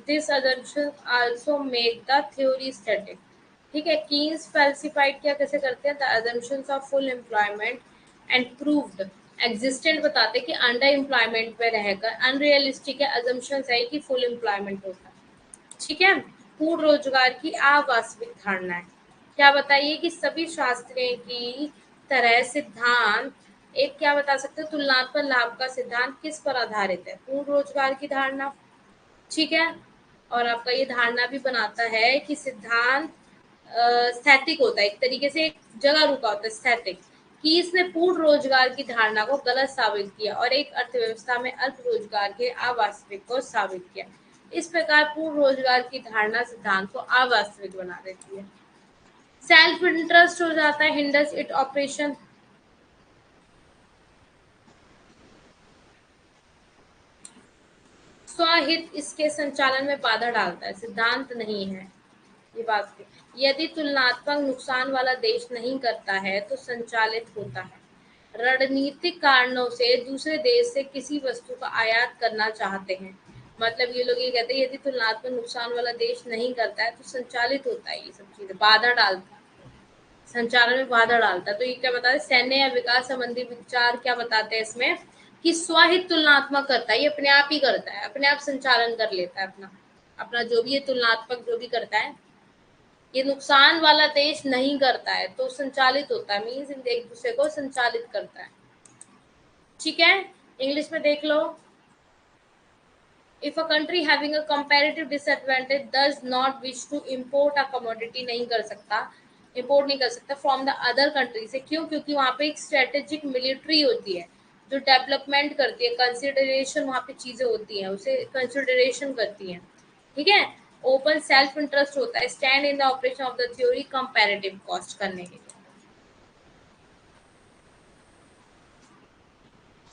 S1: This assumption also make the theory static. ठीक है, कीन्स फैल्सिफाइड क्या कैसे करते हैं? The assumptions of full employment and proved existent बताते हैं कि अंडर एम्प्लॉयमेंट में रहकर अनरियलिस्टिक है, assumptions है कि फुल एम्प्लॉयमेंट होता है. ठीक है, पूर्ण रोजगार की अवास्तविक धारणा है. क्या बताइए कि सभी शास्त्रों की तरह सिद्धांत एक क्या बता सकते हो? तुलनात्मक लाभ का सिद्धांत किस पर आधारित है? पूर्ण रोजगार की धारणा. ठीक है, और आपका ये धारणा भी बनाता है कि सिद्धांत स्थैतिक होता है, एक तरीके से एक जगह रुका होता है, स्थैतिक, कि इसने पूर्ण रोजगार की धारणा को गलत साबित किया और एक अर्थव्यवस्था में अल्प रोजगार के अवास्तविक को साबित किया. इस प्रकार पूर्ण रोजगार की धारणा सिद्धांत को अवास्तविक बना देती है. सेल्फ इंटरेस्ट हो जाता है, हिंडर्स इट ऑपरेशन. स्वहित इसके संचालन में बाधा डालता है, सिद्धांत नहीं है ये बात की. यदि तुलनात्मक नुकसान वाला देश नहीं करता है तो संचालित होता है. रणनीतिक कारणों से दूसरे देश से किसी वस्तु का आयात करना चाहते हैं. मतलब ये लोग ये कहते हैं यदि तुलनात्मक नुकसान वाला देश नहीं करता है तो संचालित होता है, ये सब चीजें बाधा डालता है, संचालन में बाधा डालता है. तो ये क्या बताते हैं? सैन्य या विकास संबंधी विचार क्या बताते हैं इसमें? कि स्वहित तुलनात्मक करता है, ये अपने आप ही करता है, अपने आप संचालन कर लेता है अपना, अपना जो भी है तुलनात्मक जो भी करता है, ये नुकसान वाला देश नहीं करता है तो संचालित होता है, मीन्स एक दूसरे को संचालित करता है. ठीक है, इंग्लिश में देख लो. If a country having a comparative disadvantage does not wish to import a commodity, नहीं कर सकता, इंपोर्ट नहीं कर सकता फ्रॉम द अदर कंट्री से. क्यों? क्योंकि वहां पे एक स्ट्रेटेजिक मिलिट्री होती है जो डेवलपमेंट करती है, कंसिडरेशन वहां पे चीजें होती हैं, उसे कंसिडरेशन करती हैं. ठीक है, ओपन सेल्फ इंटरेस्ट होता है, stand in the operation of the theory comparative cost करने के लिए.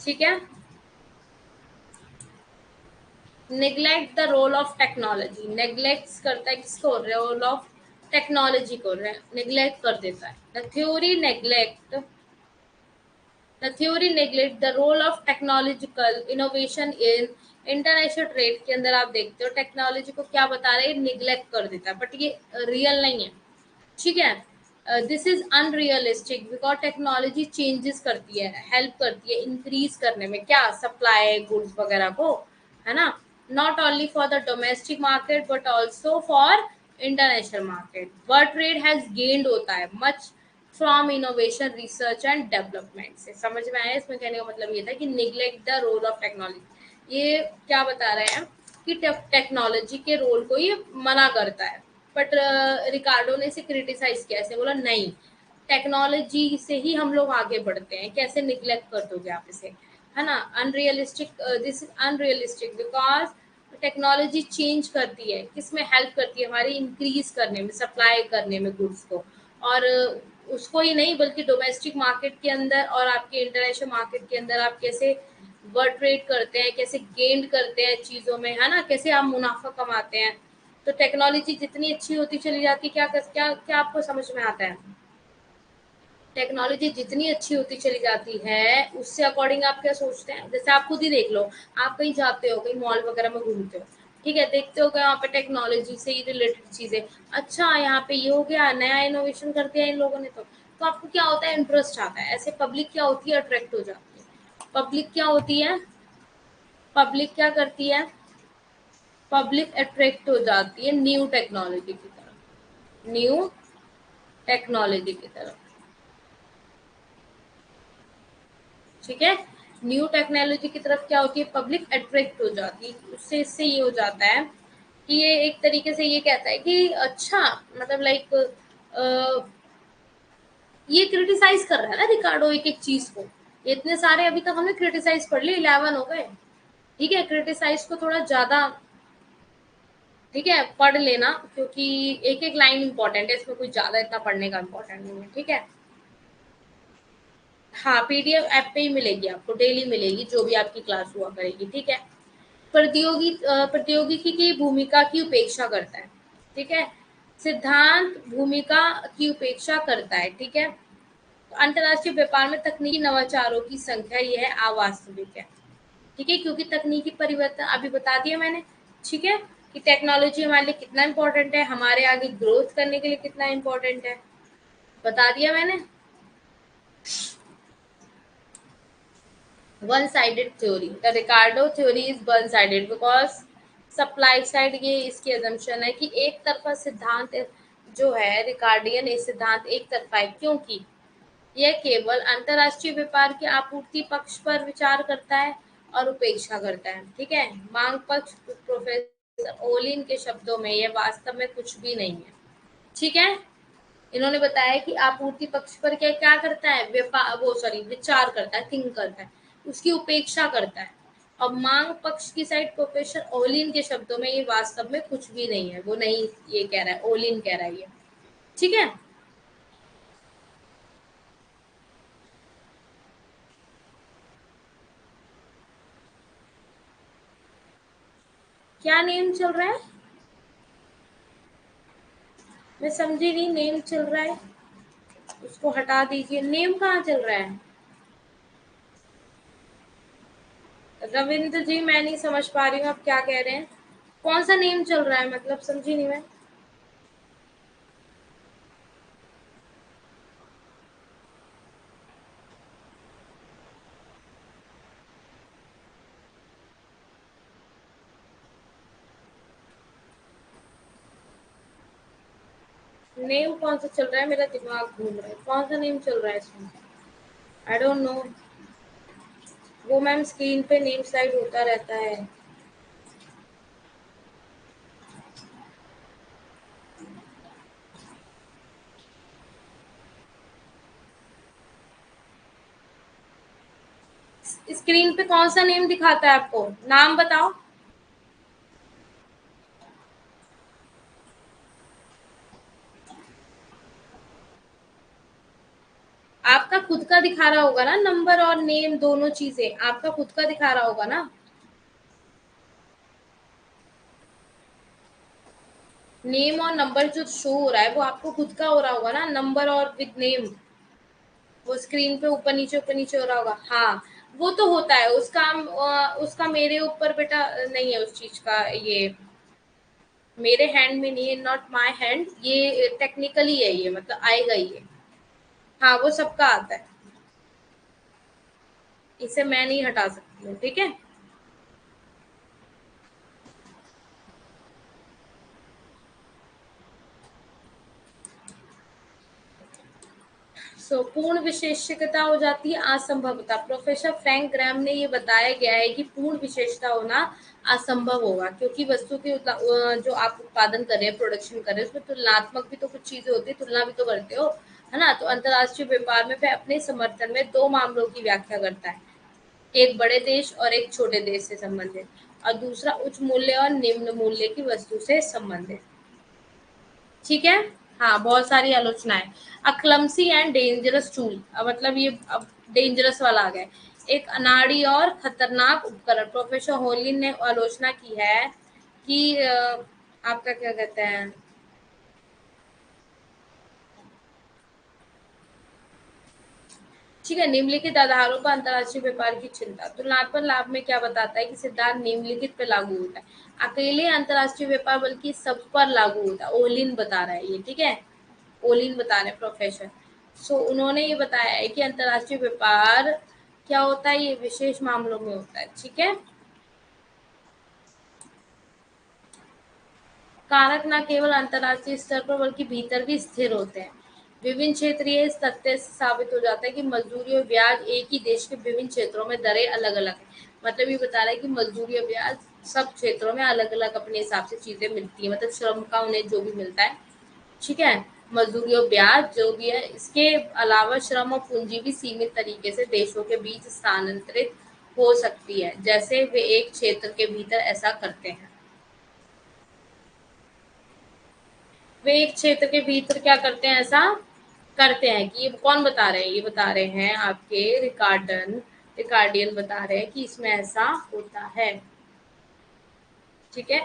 S1: ठीक है, neglect the role of technology, neglect करता है किसको? रोल ऑफ टेक्नोलॉजी को नेग्लेक्ट कर देता है. The theory neglect the role of technological innovation in international trade. के अंदर आप देखते हो टेक्नोलॉजी को क्या बता रहे हैं? निग्लेक्ट कर देता है, बट ये रियल नहीं है. ठीक है, this is unrealistic because technology changes करती है, हेल्प करती है इंक्रीज करने में, क्या? सप्लाई गुड्स वगैरह को, है ना. Not only for the domestic market but also for international market. World trade has gained होता है much from innovation research and development से. समझ में आया? इसमें कहने का मतलब ये था कि neglect the role of technology, ये क्या बता रहे हैं कि टेक्नोलॉजी के रोल को ये मना करता है. बट रिकार्डो ने इसे क्रिटिसाइज किया, ऐसे बोला नहीं, टेक्नोलॉजी से ही हम लोग आगे बढ़ते हैं, कैसे निग्लेक्ट कर दोगे आप इसे, है ना. Unrealistic, this is unrealistic because technology change करती है, किसमें हेल्प करती है? हमारी इंक्रीज करने में, सप्लाई करने में गुड्स को, और उसको ही नहीं बल्कि डोमेस्टिक मार्केट के अंदर और आपके इंटरनेशनल मार्केट के अंदर आप कैसे वर्ल्ड ट्रेड करते हैं, कैसे गेन करते हैं चीज़ों में, है ना, कैसे आप मुनाफा कमाते हैं. तो टेक्नोलॉजी जितनी अच्छी होती चली जाती, क्या क्या क्या आपको समझ में आता है? टेक्नोलॉजी जितनी अच्छी होती चली जाती है उससे अकॉर्डिंग आप क्या सोचते हैं? जैसे आप खुद ही देख लो, आप कहीं जाते हो, कहीं मॉल वगैरह में घूमते हो, ठीक है, देखते हो कि यहाँ पे टेक्नोलॉजी से ही रिलेटेड चीजें, अच्छा यहाँ पे ये हो गया, नया इनोवेशन कर दिया इन लोगों ने, तो आपको क्या होता है? इंटरेस्ट आता है. ऐसे पब्लिक क्या होती है? अट्रैक्ट हो जाती है. पब्लिक क्या होती है? पब्लिक क्या करती है? पब्लिक अट्रैक्ट हो जाती है न्यू टेक्नोलॉजी की तरफ, न्यू टेक्नोलॉजी की तरफ. ठीक है, न्यू टेक्नोलॉजी की तरफ क्या होती है? पब्लिक अट्रैक्ट हो जाती है. उससे इससे ये हो जाता है कि ये एक तरीके से ये कहता है कि अच्छा, मतलब लाइक ये क्रिटिसाइज कर रहा है ना रिकार्डो एक एक चीज को। इतने सारे अभी तक हमने क्रिटिसाइज पढ़ लिए, 11 हो गए। ठीक है, क्रिटिसाइज को थोड़ा ज्यादा, ठीक है, पढ़ लेना, क्योंकि एक एक लाइन इंपॉर्टेंट है, इसमें कुछ ज्यादा इतना पढ़ने का इंपॉर्टेंट नहीं है। ठीक है, हाँ, पीडीएफ ऐप पे ही मिलेगी आपको, डेली मिलेगी जो भी आपकी क्लास हुआ करेगी। ठीक है, प्रौद्योगिकी की भूमिका की उपेक्षा करता है। ठीक है, सिद्धांत भूमिका की उपेक्षा करता है। ठीक है, अंतर्राष्ट्रीय व्यापार में तकनीकी नवाचारों की संख्या यह अवास्तविक है। ठीक है, क्योंकि तकनीकी परिवर्तन अभी बता दिया मैंने। ठीक है, कि टेक्नोलॉजी हमारे लिए कितना इंपॉर्टेंट है, हमारे आगे ग्रोथ करने के लिए कितना इंपॉर्टेंट है, बता दिया मैंने। One sided theory, the Ricardo theory is one sided because supply side, ये इसकी अजम्पशन है कि एक तरफा सिद्धांत जो है रिकार्डियन ये सिद्धांत एक तरफा है, क्योंकि यह केवल अंतर्राष्ट्रीय व्यापार के आपूर्ति पक्ष पर विचार करता है और उपेक्षा करता है। ठीक है, मांग पक्ष प्रोफेसर ओलिन के शब्दों में यह वास्तव में कुछ भी नहीं है। ठीक है, इन्होंने बताया कि आपूर्ति पक्ष पर क्या क्या करता है, व्यापार वो सॉरी विचार करता है, थिंक करता है, उसकी उपेक्षा करता है। और मांग पक्ष की साइड प्रोफेसर ओलिन के शब्दों में ये वास्तव में कुछ भी नहीं है, वो नहीं ये कह रहा है, ओलिन कह रहा है ये। ठीक है, क्या नेम चल रहा है, मैं समझी नहीं, नेम चल रहा है, उसको हटा दीजिए, नेम कहाँ चल रहा है। रविंद्र जी, मैं नहीं समझ पा रही हूँ आप क्या कह रहे हैं, कौन सा नेम चल रहा है, मतलब समझी नहीं मैं। नेम कौन सा चल रहा है, मेरा दिमाग घूम रहा है, कौन सा नेम चल रहा है इसमें, आई डोंट नो। वो मैम स्क्रीन पे नेम स्लाइड होता रहता है। स्क्रीन पे कौन सा नेम दिखाता है आपको, नाम बताओ। आपका खुद का दिखा रहा होगा ना, नंबर और नेम दोनों चीजें आपका खुद का दिखा रहा होगा ना। नेम और नंबर जो शो हो रहा है वो आपको खुद का हो रहा होगा ना, नंबर और विद नेम, वो स्क्रीन पे ऊपर नीचे हो रहा होगा। हाँ, वो तो होता है उसका मेरे ऊपर बेटा नहीं है उस चीज का, ये मेरे हैंड में नहीं है, नॉट माय हैंड, ये टेक्निकली है, ये मतलब आएगा ये। हाँ, वो सबका आता है, इसे मैं नहीं हटा सकती हूँ। ठीक है, पूर्ण विशेषज्ञता हो जाती है असंभवता। प्रोफेसर फ्रैंक ग्राम ने ये बताया गया है कि पूर्ण विशेषता होना असंभव होगा, क्योंकि वस्तु के जो आप उत्पादन कर रहे हैं, प्रोडक्शन कर रहे हैं, उसमें तुलनात्मक भी तो कुछ चीजें होती है, तुलना भी तो करते हो, है ना। तो अंतर्राष्ट्रीय व्यापार में वह अपने समर्थन में दो मामलों की व्याख्या करता है, एक बड़े देश और एक छोटे देश से संबंधित, और दूसरा उच्च मूल्य और निम्न मूल्य की वस्तु से संबंधित। ठीक है, हाँ, बहुत सारी आलोचनाएं। अ क्लमसी एंड डेंजरस टूल, मतलब ये अब डेंजरस वाला आ गया, एक अनाड़ी और खतरनाक उपकरण। प्रोफेसर होलिन ने आलोचना की है कि आपका क्या कहते हैं, ठीक है, निम्नलिखित आधारों पर अंतर्राष्ट्रीय व्यापार की चिंता। तुलनात्मक लाभ में क्या बताता है कि सिद्धांत निम्नलिखित पे लागू होता है, अकेले अंतर्राष्ट्रीय व्यापार बल्कि सब पर लागू होता है, ओलिन बता रहा है ये। ठीक है, ओलिन बता रहे हैं प्रोफेसर। उन्होंने ये बताया है कि अंतर्राष्ट्रीय व्यापार क्या होता है, ये विशेष मामलों में होता है। ठीक है, कारक न केवल अंतर्राष्ट्रीय स्तर पर बल्कि भीतर भी स्थिर होते हैं। विभिन्न क्षेत्रीय इस तथ्य से साबित हो जाता है कि मजदूरी और ब्याज एक ही देश के विभिन्न क्षेत्रों में दरें अलग अलग है। मतलब ये बता रहा है कि मजदूरी और ब्याज सब क्षेत्रों में अलग अलग अपने हिसाब से चीजें मिलती है, मतलब श्रम का उन्हें जो भी मिलता है। ठीक है, मजदूरी और ब्याज जो भी है। इसके अलावा श्रम और पूंजी भी सीमित तरीके से देशों के बीच स्थानांतरित हो सकती है, जैसे वे एक क्षेत्र के भीतर ऐसा करते हैं। वे एक क्षेत्र के भीतर क्या करते हैं, ऐसा करते हैं कि ये कौन बता रहे हैं, ये बता रहे हैं आपके रिकार्डियन बता रहे हैं कि इसमें ऐसा होता है। ठीक है।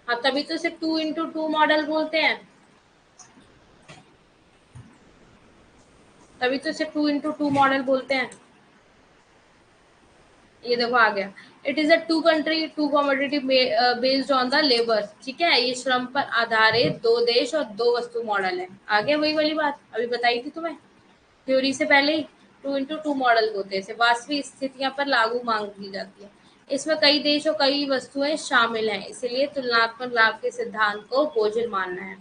S1: हाँ, तभी तो इसे 2x2 मॉडल बोलते हैं। तभी तो इसे 2x2 मॉडल बोलते हैं। ये देखो आ गया। It is a two country two commodity based on the labour. ठीक है, ये श्रम पर आधारित दो देश और दो वस्तु मॉडल है। आगे वही वाली बात अभी बताई थी तुम्हें थ्योरी से पहले ही। 2x2 मॉडल होते हैं, इसे वास्तविक स्थितियां पर लागू मांग की जाती है। इसमें कई देश और कई वस्तुएं शामिल हैं, इसलिए तुलनात्मक लाभ के सिद्धांत को बोझिल मानना है।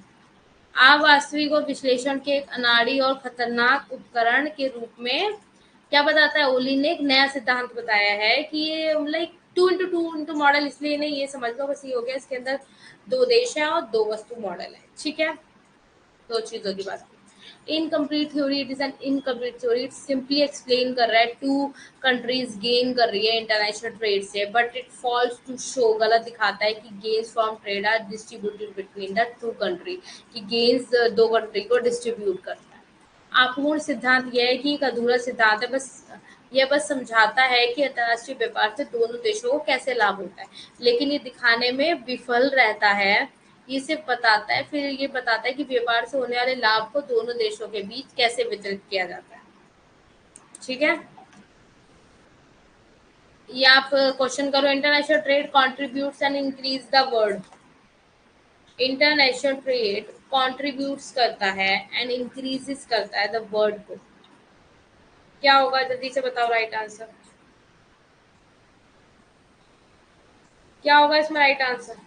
S1: अवास्तविक और विश्लेषण के एक अनाड़ी और खतरनाक उपकरण के रूप में क्या बताता है, ओली ने एक नया सिद्धांत बताया है कि ये लाइक 2x2 मॉडल इसलिए नहीं, ये समझ लो बस ये हो गया, इसके अंदर दो देश है और दो वस्तु मॉडल है। ठीक है, दो चीजों की बात की। Incomplete theory, it is an incomplete theory. It simply explain कर रहा है टू कंट्रीज गेन कर रही है इंटरनेशनल ट्रेड से, but it fails to show, गलत दिखाता है कि gains from trade are distributed between the two country, कि गेन्स दो कंट्री को डिस्ट्रीब्यूट करता है। अपूर्ण सिद्धांत यह है कि एक अधूरा सिद्धांत है, बस यह बस समझाता है कि अंतर्राष्ट्रीय व्यापार से दोनों देशों को कैसे लाभ होता है, लेकिन ये दिखाने में विफल रहता है। ये सिर्फ बताता है, फिर ये बताता है कि व्यापार से होने वाले लाभ को दोनों देशों के बीच कैसे वितरित किया जाता है। ठीक है, ये आप क्वेश्चन करो। International trade contributes and increase the world. International trade contributes करता है एंड इंक्रीजेस करता है द वर्ल्ड को। क्या होगा जल्दी से बताओ राइट आंसर। क्या होगा इसमें राइट आंसर।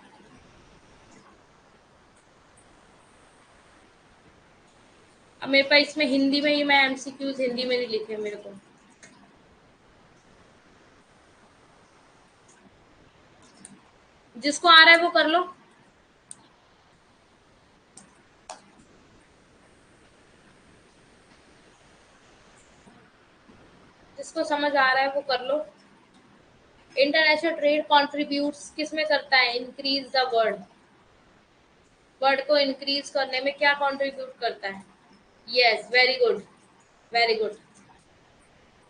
S1: अब मेरे पास इसमें हिंदी में ही, मैं एमसीक्यूज हिंदी में नहीं लिखे मेरे को। जिसको आ रहा है वो कर लो। जिसको समझ आ रहा है वो कर लो। इंटरनेशनल ट्रेड कंट्रीब्यूट्स किस में करता है, इंक्रीज द वर्ल्ड। वर्ल्ड को इंक्रीज करने में क्या कंट्रीब्यूट करता है। Yes, very good, very good.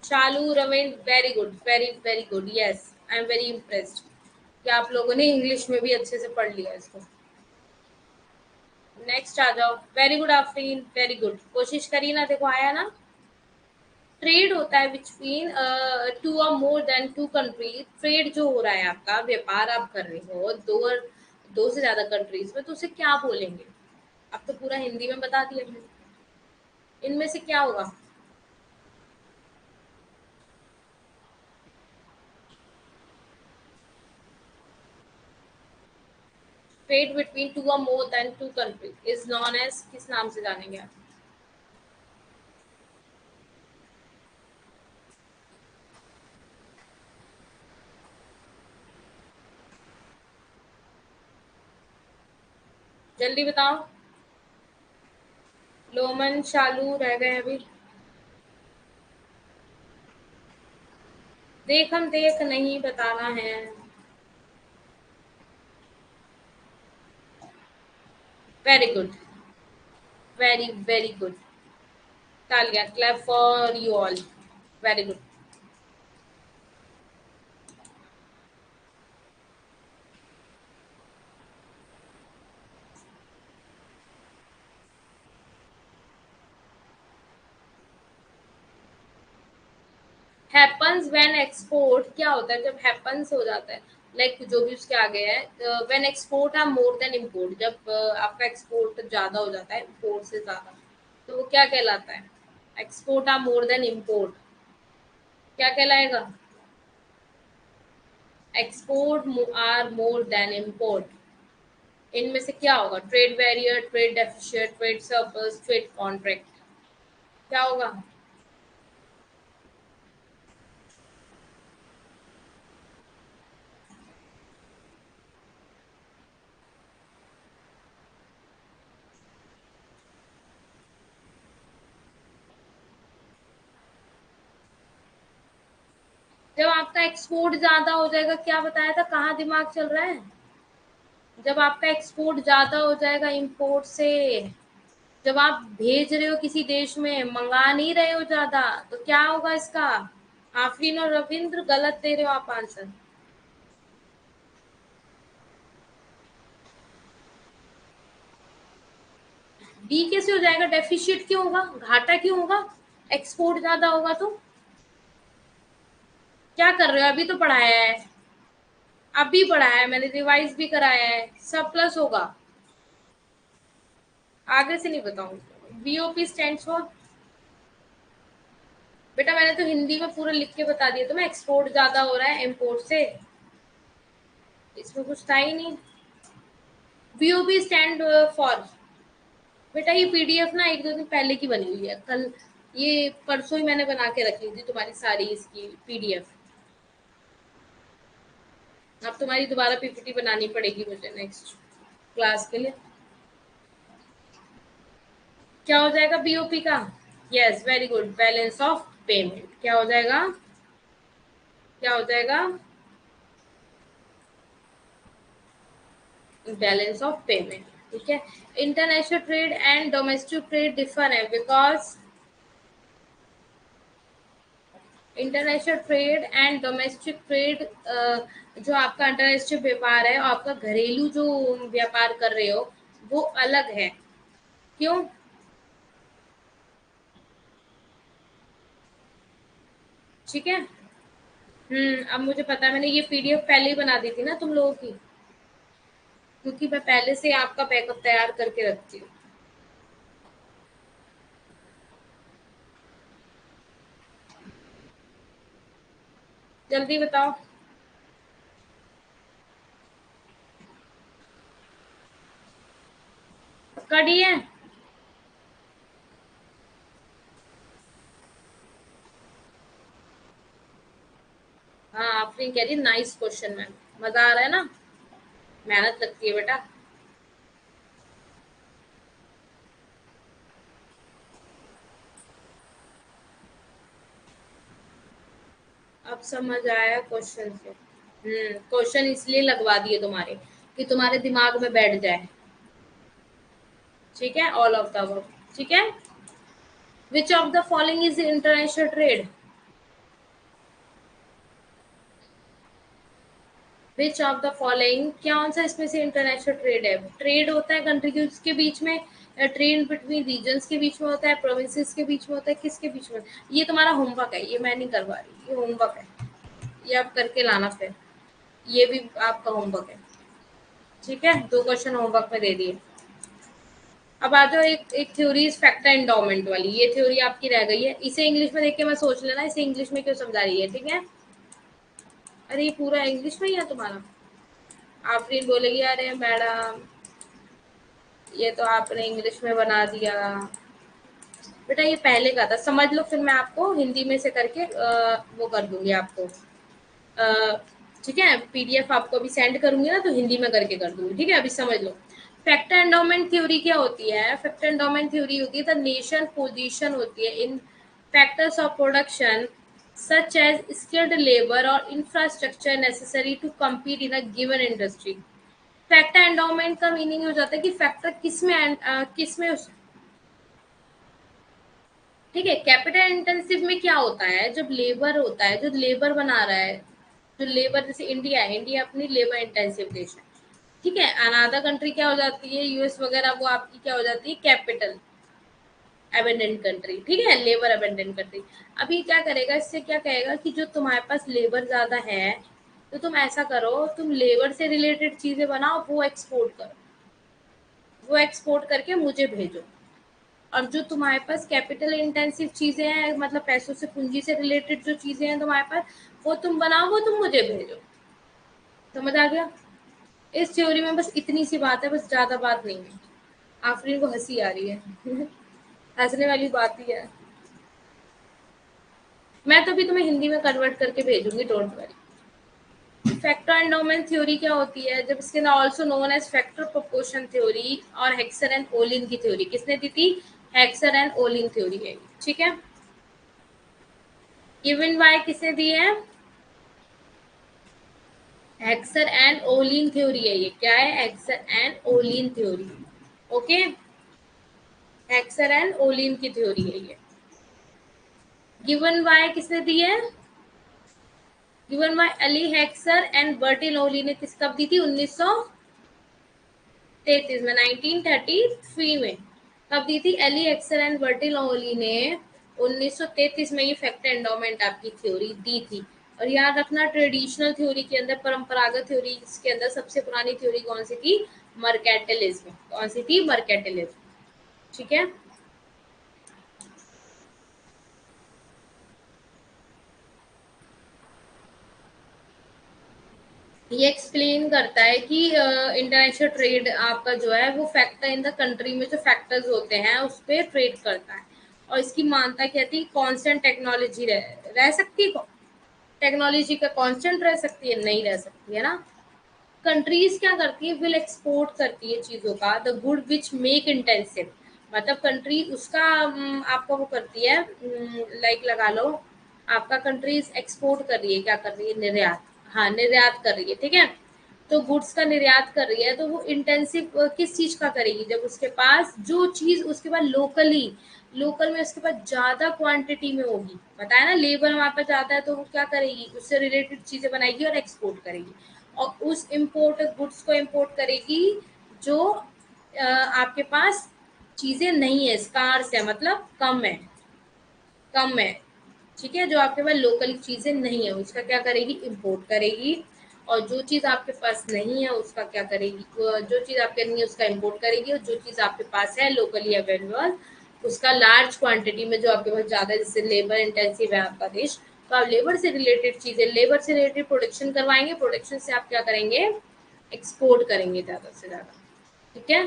S1: Shalu Ravindra, very good, very very good. Yes, I am very impressed कि आप लोगों ने इंग्लिश में भी अच्छे से पढ़ लिया इसको। नेक्स्ट आ जाओ। Very good Afreen, very good, कोशिश करी ना, देखो आया ना। ट्रेड होता है बिटवीन टू और more than two country. Trade जो हो रहा है आपका व्यापार आप कर रहे हो दो से ज्यादा कंट्रीज में, तो उसे क्या बोलेंगे। अब तो पूरा हिंदी में बता दिया मैंने। इनमें से क्या होगा। ट्रेड बिटवीन टू और more than two countries is known as, किस नाम से जानेंगे आप। जल्दी बताओ। लोमन शालू रह गए अभी। देख हम देख नहीं बताना है। Very good, very very good. तालियां, clap for you all. Very good. Happens when export, क्या होता है जब हैपन्स हो जाता है, लाइक जो भी उसके आगे है। When export are more than import, जब आपका एक्सपोर्ट ज्यादा हो जाता है इम्पोर्ट से ज्यादा, तो वो क्या कहलाता है। Export are more than import क्या कहलाएगा। Export are more than import. इनमें से क्या होगा? Trade barrier, trade deficit, trade surplus, trade contract, क्या होगा? जब आपका एक्सपोर्ट ज्यादा हो जाएगा, क्या बताया था, कहाँ दिमाग चल रहा है? जब आपका एक्सपोर्ट ज्यादा हो जाएगा इंपोर्ट से, जब आप भेज रहे हो किसी देश में, मंगा नहीं रहे हो ज्यादा, तो क्या होगा इसका? आफरीन और रविंद्र गलत दे रहे हो आप आंसर। डी कैसे हो जाएगा? डेफिशिएट क्यों होगा? घाटा क्यों होगा? एक्सपोर्ट ज्यादा होगा तो? क्या कर रहे हो? अभी तो पढ़ाया है, अभी पढ़ाया है मैंने, रिवाइज भी कराया है, सब प्लस होगा। आगे से नहीं बताऊंगी। बीओपी स्टैंड फॉर, बेटा मैंने तो हिंदी में पूरा लिख के बता दिया तुम्हें, एक्सपोर्ट ज्यादा हो रहा है इम्पोर्ट से, इसमें कुछ था ही नहीं। बीओपी स्टैंड फॉर, बेटा ये पीडीएफ ना एक दो दिन पहले की बनी हुई है, कल, ये परसों ही मैंने बना के रखी थी तुम्हारी सारी इसकी पीडीएफ। अब तुम्हारी दोबारा पीपीटी बनानी पड़ेगी मुझे नेक्स्ट क्लास के लिए। क्या हो जाएगा बीओपी का? Yes very good, balance of payment. क्या हो जाएगा? क्या हो जाएगा? Balance of payment. ठीक है। International trade and domestic trade differ है, because international trade and domestic trade, जो आपका अंतरराष्ट्रीय व्यापार है और आपका घरेलू जो व्यापार कर रहे हो, वो अलग है। क्यों? ठीक है। अब मुझे पता है, मैंने ये पीडीएफ पहले ही बना दी थी ना तुम लोगों की, क्योंकि मैं पहले से आपका बैकअप तैयार करके रखती हूँ। जल्दी बताओ। कड़ी है। हाँ आफरीन कह रही नाइस क्वेश्चन मैम, मजा आ रहा है ना, मेहनत लगती है बेटा। अब समझ आया क्वेश्चन से। क्वेश्चन इसलिए लगवा दिए तुम्हारे कि तुम्हारे दिमाग में बैठ जाए। ठीक है, ऑल ऑफ द अबव। ठीक है। Which of the following is international trade? Which of the following, कौन सा इसमें से इंटरनेशनल ट्रेड है? ट्रेड होता है कंट्री के बीच में, ट्रेड बिटवीन रीजन्स के बीच में होता है, प्रोविंसेस के बीच में होता है, किसके बीच में? ये तुम्हारा होमवर्क है, ये मैं नहीं करवा रही, ये होमवर्क है, ये आप करके लाना फिर, ये भी आपका होमवर्क है। ठीक है, दो क्वेश्चन होमवर्क में दे दिए। अब आ जाओ, एक एक थ्योरी इज फैक्टर एंडोमेंट वाली, ये थ्योरी आपकी रह गई है, इसे इंग्लिश में देख के मैं सोच लेना इसे इंग्लिश में क्यों समझा रही है। ठीक है। अरे ये पूरा इंग्लिश में ही है तुम्हारा। आफरीन बोलेगी अरे मैडम ये तो आपने इंग्लिश में बना दिया। बेटा ये पहले का था, समझ लो, फिर मैं आपको हिंदी में से करके वो कर दूंगी आपको। अ, ठीक है, पीडीएफ आपको अभी सेंड करूंगी ना, तो हिंदी में करके कर दूंगी। ठीक है, अभी समझ लो। फैक्टर एंडोमेंट थ्योरी क्या होती है? फैक्टर एंडोमेंट थ्योरी होती है द नेशन पोजीशन होती है in factors of production such as skilled labour और infrastructure necessary to compete in a given industry. Factor endowment का मीनिंग हो जाता है कि फैक्टर किस में ठीक है। कैपिटल इंटेंसिव में क्या होता है? जब लेबर होता है, जो लेबर बना रहा है, जो लेबर, जैसे इंडिया है, इंडिया अपनी लेबर इंटेंसिव देश है। ठीक है। अनादर कंट्री क्या हो जाती है, यूएस वगैरह, वो आपकी क्या हो जाती है, कैपिटल अबेंडेंट कंट्री। ठीक है, लेबर अबेंडेंट कंट्री। अभी क्या करेगा, इससे क्या कहेगा कि जो तुम्हारे पास लेबर ज्यादा है, तो तुम ऐसा करो, तुम लेबर से रिलेटेड चीजें बनाओ, वो एक्सपोर्ट करो, वो एक्सपोर्ट करके मुझे भेजो। और जो तुम्हारे पास कैपिटल इंटेंसिव चीजें हैं, मतलब पैसों से, पूंजी से रिलेटेड जो चीजें हैं तुम्हारे पास, वो तुम बनाओ, वो तुम मुझे भेजो। समझ आ गया? इस थ्योरी में बस इतनी सी बात है, बस ज्यादा बात नहीं है। आफरीन को हंसी आ रही है हंसने वाली बात ही है। मैं तो भी तुम्हें हिंदी में कन्वर्ट करके भेजूंगी, don't worry. Factor endowment theory क्या होती है? जब इसके अंदर also known age factor proportion theory और हेक्सर एंड ओलिन की थ्योरी किसने दी थी? हेक्सर एंड ओलिन थ्योरी है, ठीक है। गिवन बाय किसने दी है? हेक्सर एंड ओलिन थ्योरी है ये। क्या है? Heckscher and Ohlin theory. Okay, Heckscher and Ohlin की थ्योरी है ये। गिवन बाय किसने दी है? Given by Eli Heckscher and Bertil Ohlin ने किस कब दी थी? 1933 में, 1933 में। कब दी थी? Eli Heckscher and Bertil Ohlin ने 1933 में ये फैक्टर एंडोमेंट आपकी थ्योरी दी थी। और याद रखना, ट्रेडिशनल थ्योरी के अंदर, परंपरागत थ्योरी के अंदर सबसे पुरानी थ्योरी कौन सी थी? मर्केटिलिज्म। कौन सी थी? मर्केटिलिज्म, ठीक है। ये एक्सप्लेन करता है कि इंटरनेशनल ट्रेड आपका जो है वो फैक्टर इन द कंट्री में जो फैक्टर्स होते हैं उस पर ट्रेड करता है। और इसकी मानता कहती है कांस्टेंट टेक्नोलॉजी रह सकती है। टेक्नोलॉजी का कांस्टेंट रह सकती है? नहीं रह सकती है ना। कंट्रीज क्या करती है? विल एक्सपोर्ट करती है चीजों का, the good which make intensive. मतलब कंट्री उसका आपका वो करती है, लाइक लगा लो, आपका कंट्रीज एक्सपोर्ट कर रही है, क्या कर रही है? निर्यात। हाँ, निर्यात कर रही है, ठीक है। तो गुड्स का निर्यात कर रही है, तो वो इंटेंसिव किस चीज का करेगी? जब उसके पास जो चीज उसके पास लोकली, लोकल में उसके पास ज्यादा क्वांटिटी में होगी। बताया ना, लेबर वहां पर ज्यादा है तो वो क्या करेगी? उससे रिलेटेड चीजें बनाएगी और एक्सपोर्ट करेगी। और उस इम्पोर्ट गुड्स को इम्पोर्ट करेगी जो आपके पास चीजें नहीं है, स्कार्स है, मतलब कम है, कम है, ठीक है। जो आपके पास लोकल चीजें नहीं है उसका क्या करेगी? इम्पोर्ट करेगी। और जो चीज आपके पास नहीं है उसका क्या करेगी? जो चीज आपके नहीं है उसका इम्पोर्ट करेगी। और जो चीज आपके पास है लोकली अवेलेबल, उसका लार्ज क्वांटिटी में जो आपके पास ज्यादा, जैसे लेबर इंटेंसिव है आपका देश, तो आप लेबर से रिलेटेड चीजें, लेबर से रिलेटेड प्रोडक्शन करवाएंगे, प्रोडक्शन से आप क्या करेंगे? एक्सपोर्ट करेंगे ज्यादा से ज्यादा, ठीक है।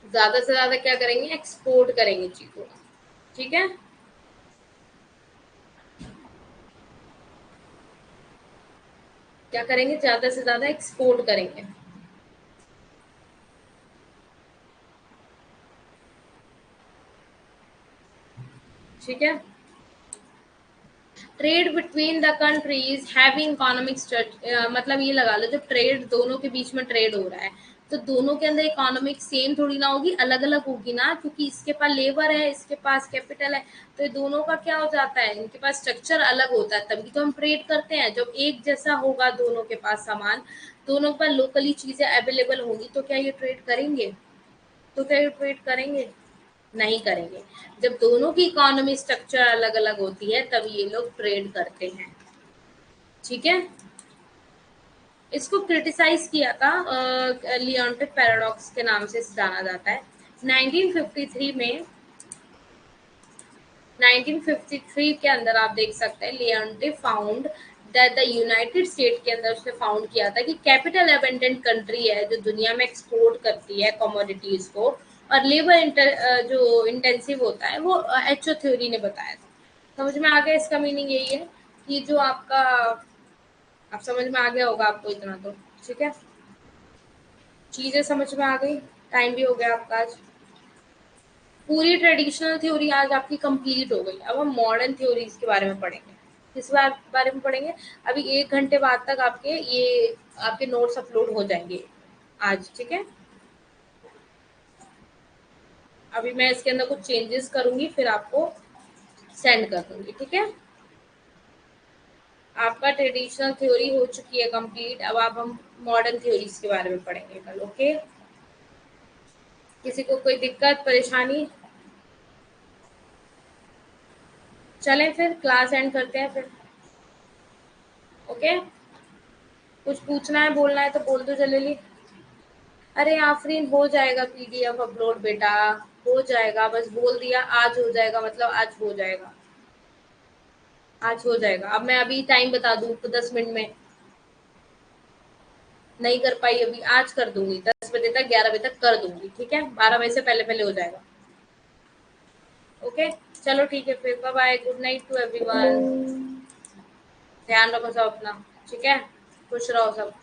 S1: ज्यादा से ज्यादा क्या करेंगे? एक्सपोर्ट करेंगे चीजों का, ठीक है। क्या करेंगे? ज्यादा से ज्यादा एक्सपोर्ट करेंगे, ठीक है। Trade between the countries having economic, मतलब ये लगा लो, जब ट्रेड दोनों के बीच में ट्रेड हो रहा है तो दोनों के अंदर इकोनॉमिक सेम थोड़ी ना होगी, अलग अलग होगी ना, क्योंकि इसके पास लेबर है, इसके पास कैपिटल है। तो ये दोनों का क्या हो जाता है? इनके पास स्ट्रक्चर अलग होता है, तभी तो हम ट्रेड करते हैं। जब एक जैसा होगा दोनों के पास सामान, दोनों के पास लोकली चीजें अवेलेबल होंगी, तो क्या ये ट्रेड करेंगे? तो क्या ये ट्रेड करेंगे? नहीं करेंगे। जब दोनों की इकोनॉमी स्ट्रक्चर अलग अलग होती है तब ये लोग ट्रेड करते हैं, ठीक है। इसको क्रिटिसाइज किया था, लियोन्टिक पैराडॉक्स के नाम से जाना जाता है। 1953 में, 1953 के अंदर आप देख सकते हैं, Leontief found that the United State के अंदर उसने फाउंड किया था कि कैपिटल अबेंडेंट कंट्री है जो दुनिया में एक्सपोर्ट करती है कमोडिटीज को, और लेबर जो इंटेंसिव होता है, वो एचओ थ्योरी ने बताया था। समझ में आ गया? इसका मीनिंग यही है कि जो आपका, आप समझ में आ गया होगा आपको इतना तो, ठीक है। चीजें समझ में आ गई। टाइम भी हो गया आपका आज। पूरी ट्रेडिशनल थ्योरी आज आपकी कंप्लीट हो गई। अब हम मॉडर्न थ्योरीज के बारे में पढ़ेंगे। किस बारे में पढ़ेंगे? अभी 1 घंटे बाद तक आपके ये आपके नोट्स अपलोड हो जाएंगे आज, ठीक है। अभी मैं इसके अंदर कुछ चेंजेस करूंगी, फिर आपको सेंड कर दूंगी, ठीक है। आपका ट्रेडिशनल थ्योरी हो चुकी है कंप्लीट। अब आप हम मॉडर्न थ्योरीज के बारे में पढ़ेंगे कल, ओके। किसी को कोई दिक्कत परेशानी? चलें फिर क्लास एंड करते हैं फिर, ओके। कुछ पूछना है, बोलना है तो बोल दो जल्दी। अरे आफरीन, हो जाएगा पीडीएफ अपलोड बेटा, हो जाएगा, बस बोल दिया आज हो जाएगा, मतलब आज हो जाएगा, आज हो जाएगा। अब मैं अभी टाइम बता दूं तो 10 मिनट में। नहीं कर पाई अभी, आज कर दूंगी, 10 बजे तक 11 बजे तक कर दूंगी, ठीक है, 12 बजे से पहले पहले हो जाएगा। ओके, चलो ठीक है फिर, bye bye, good night to everyone, ध्यान रखो सब अपना, ठीक है, खुश रहो सब।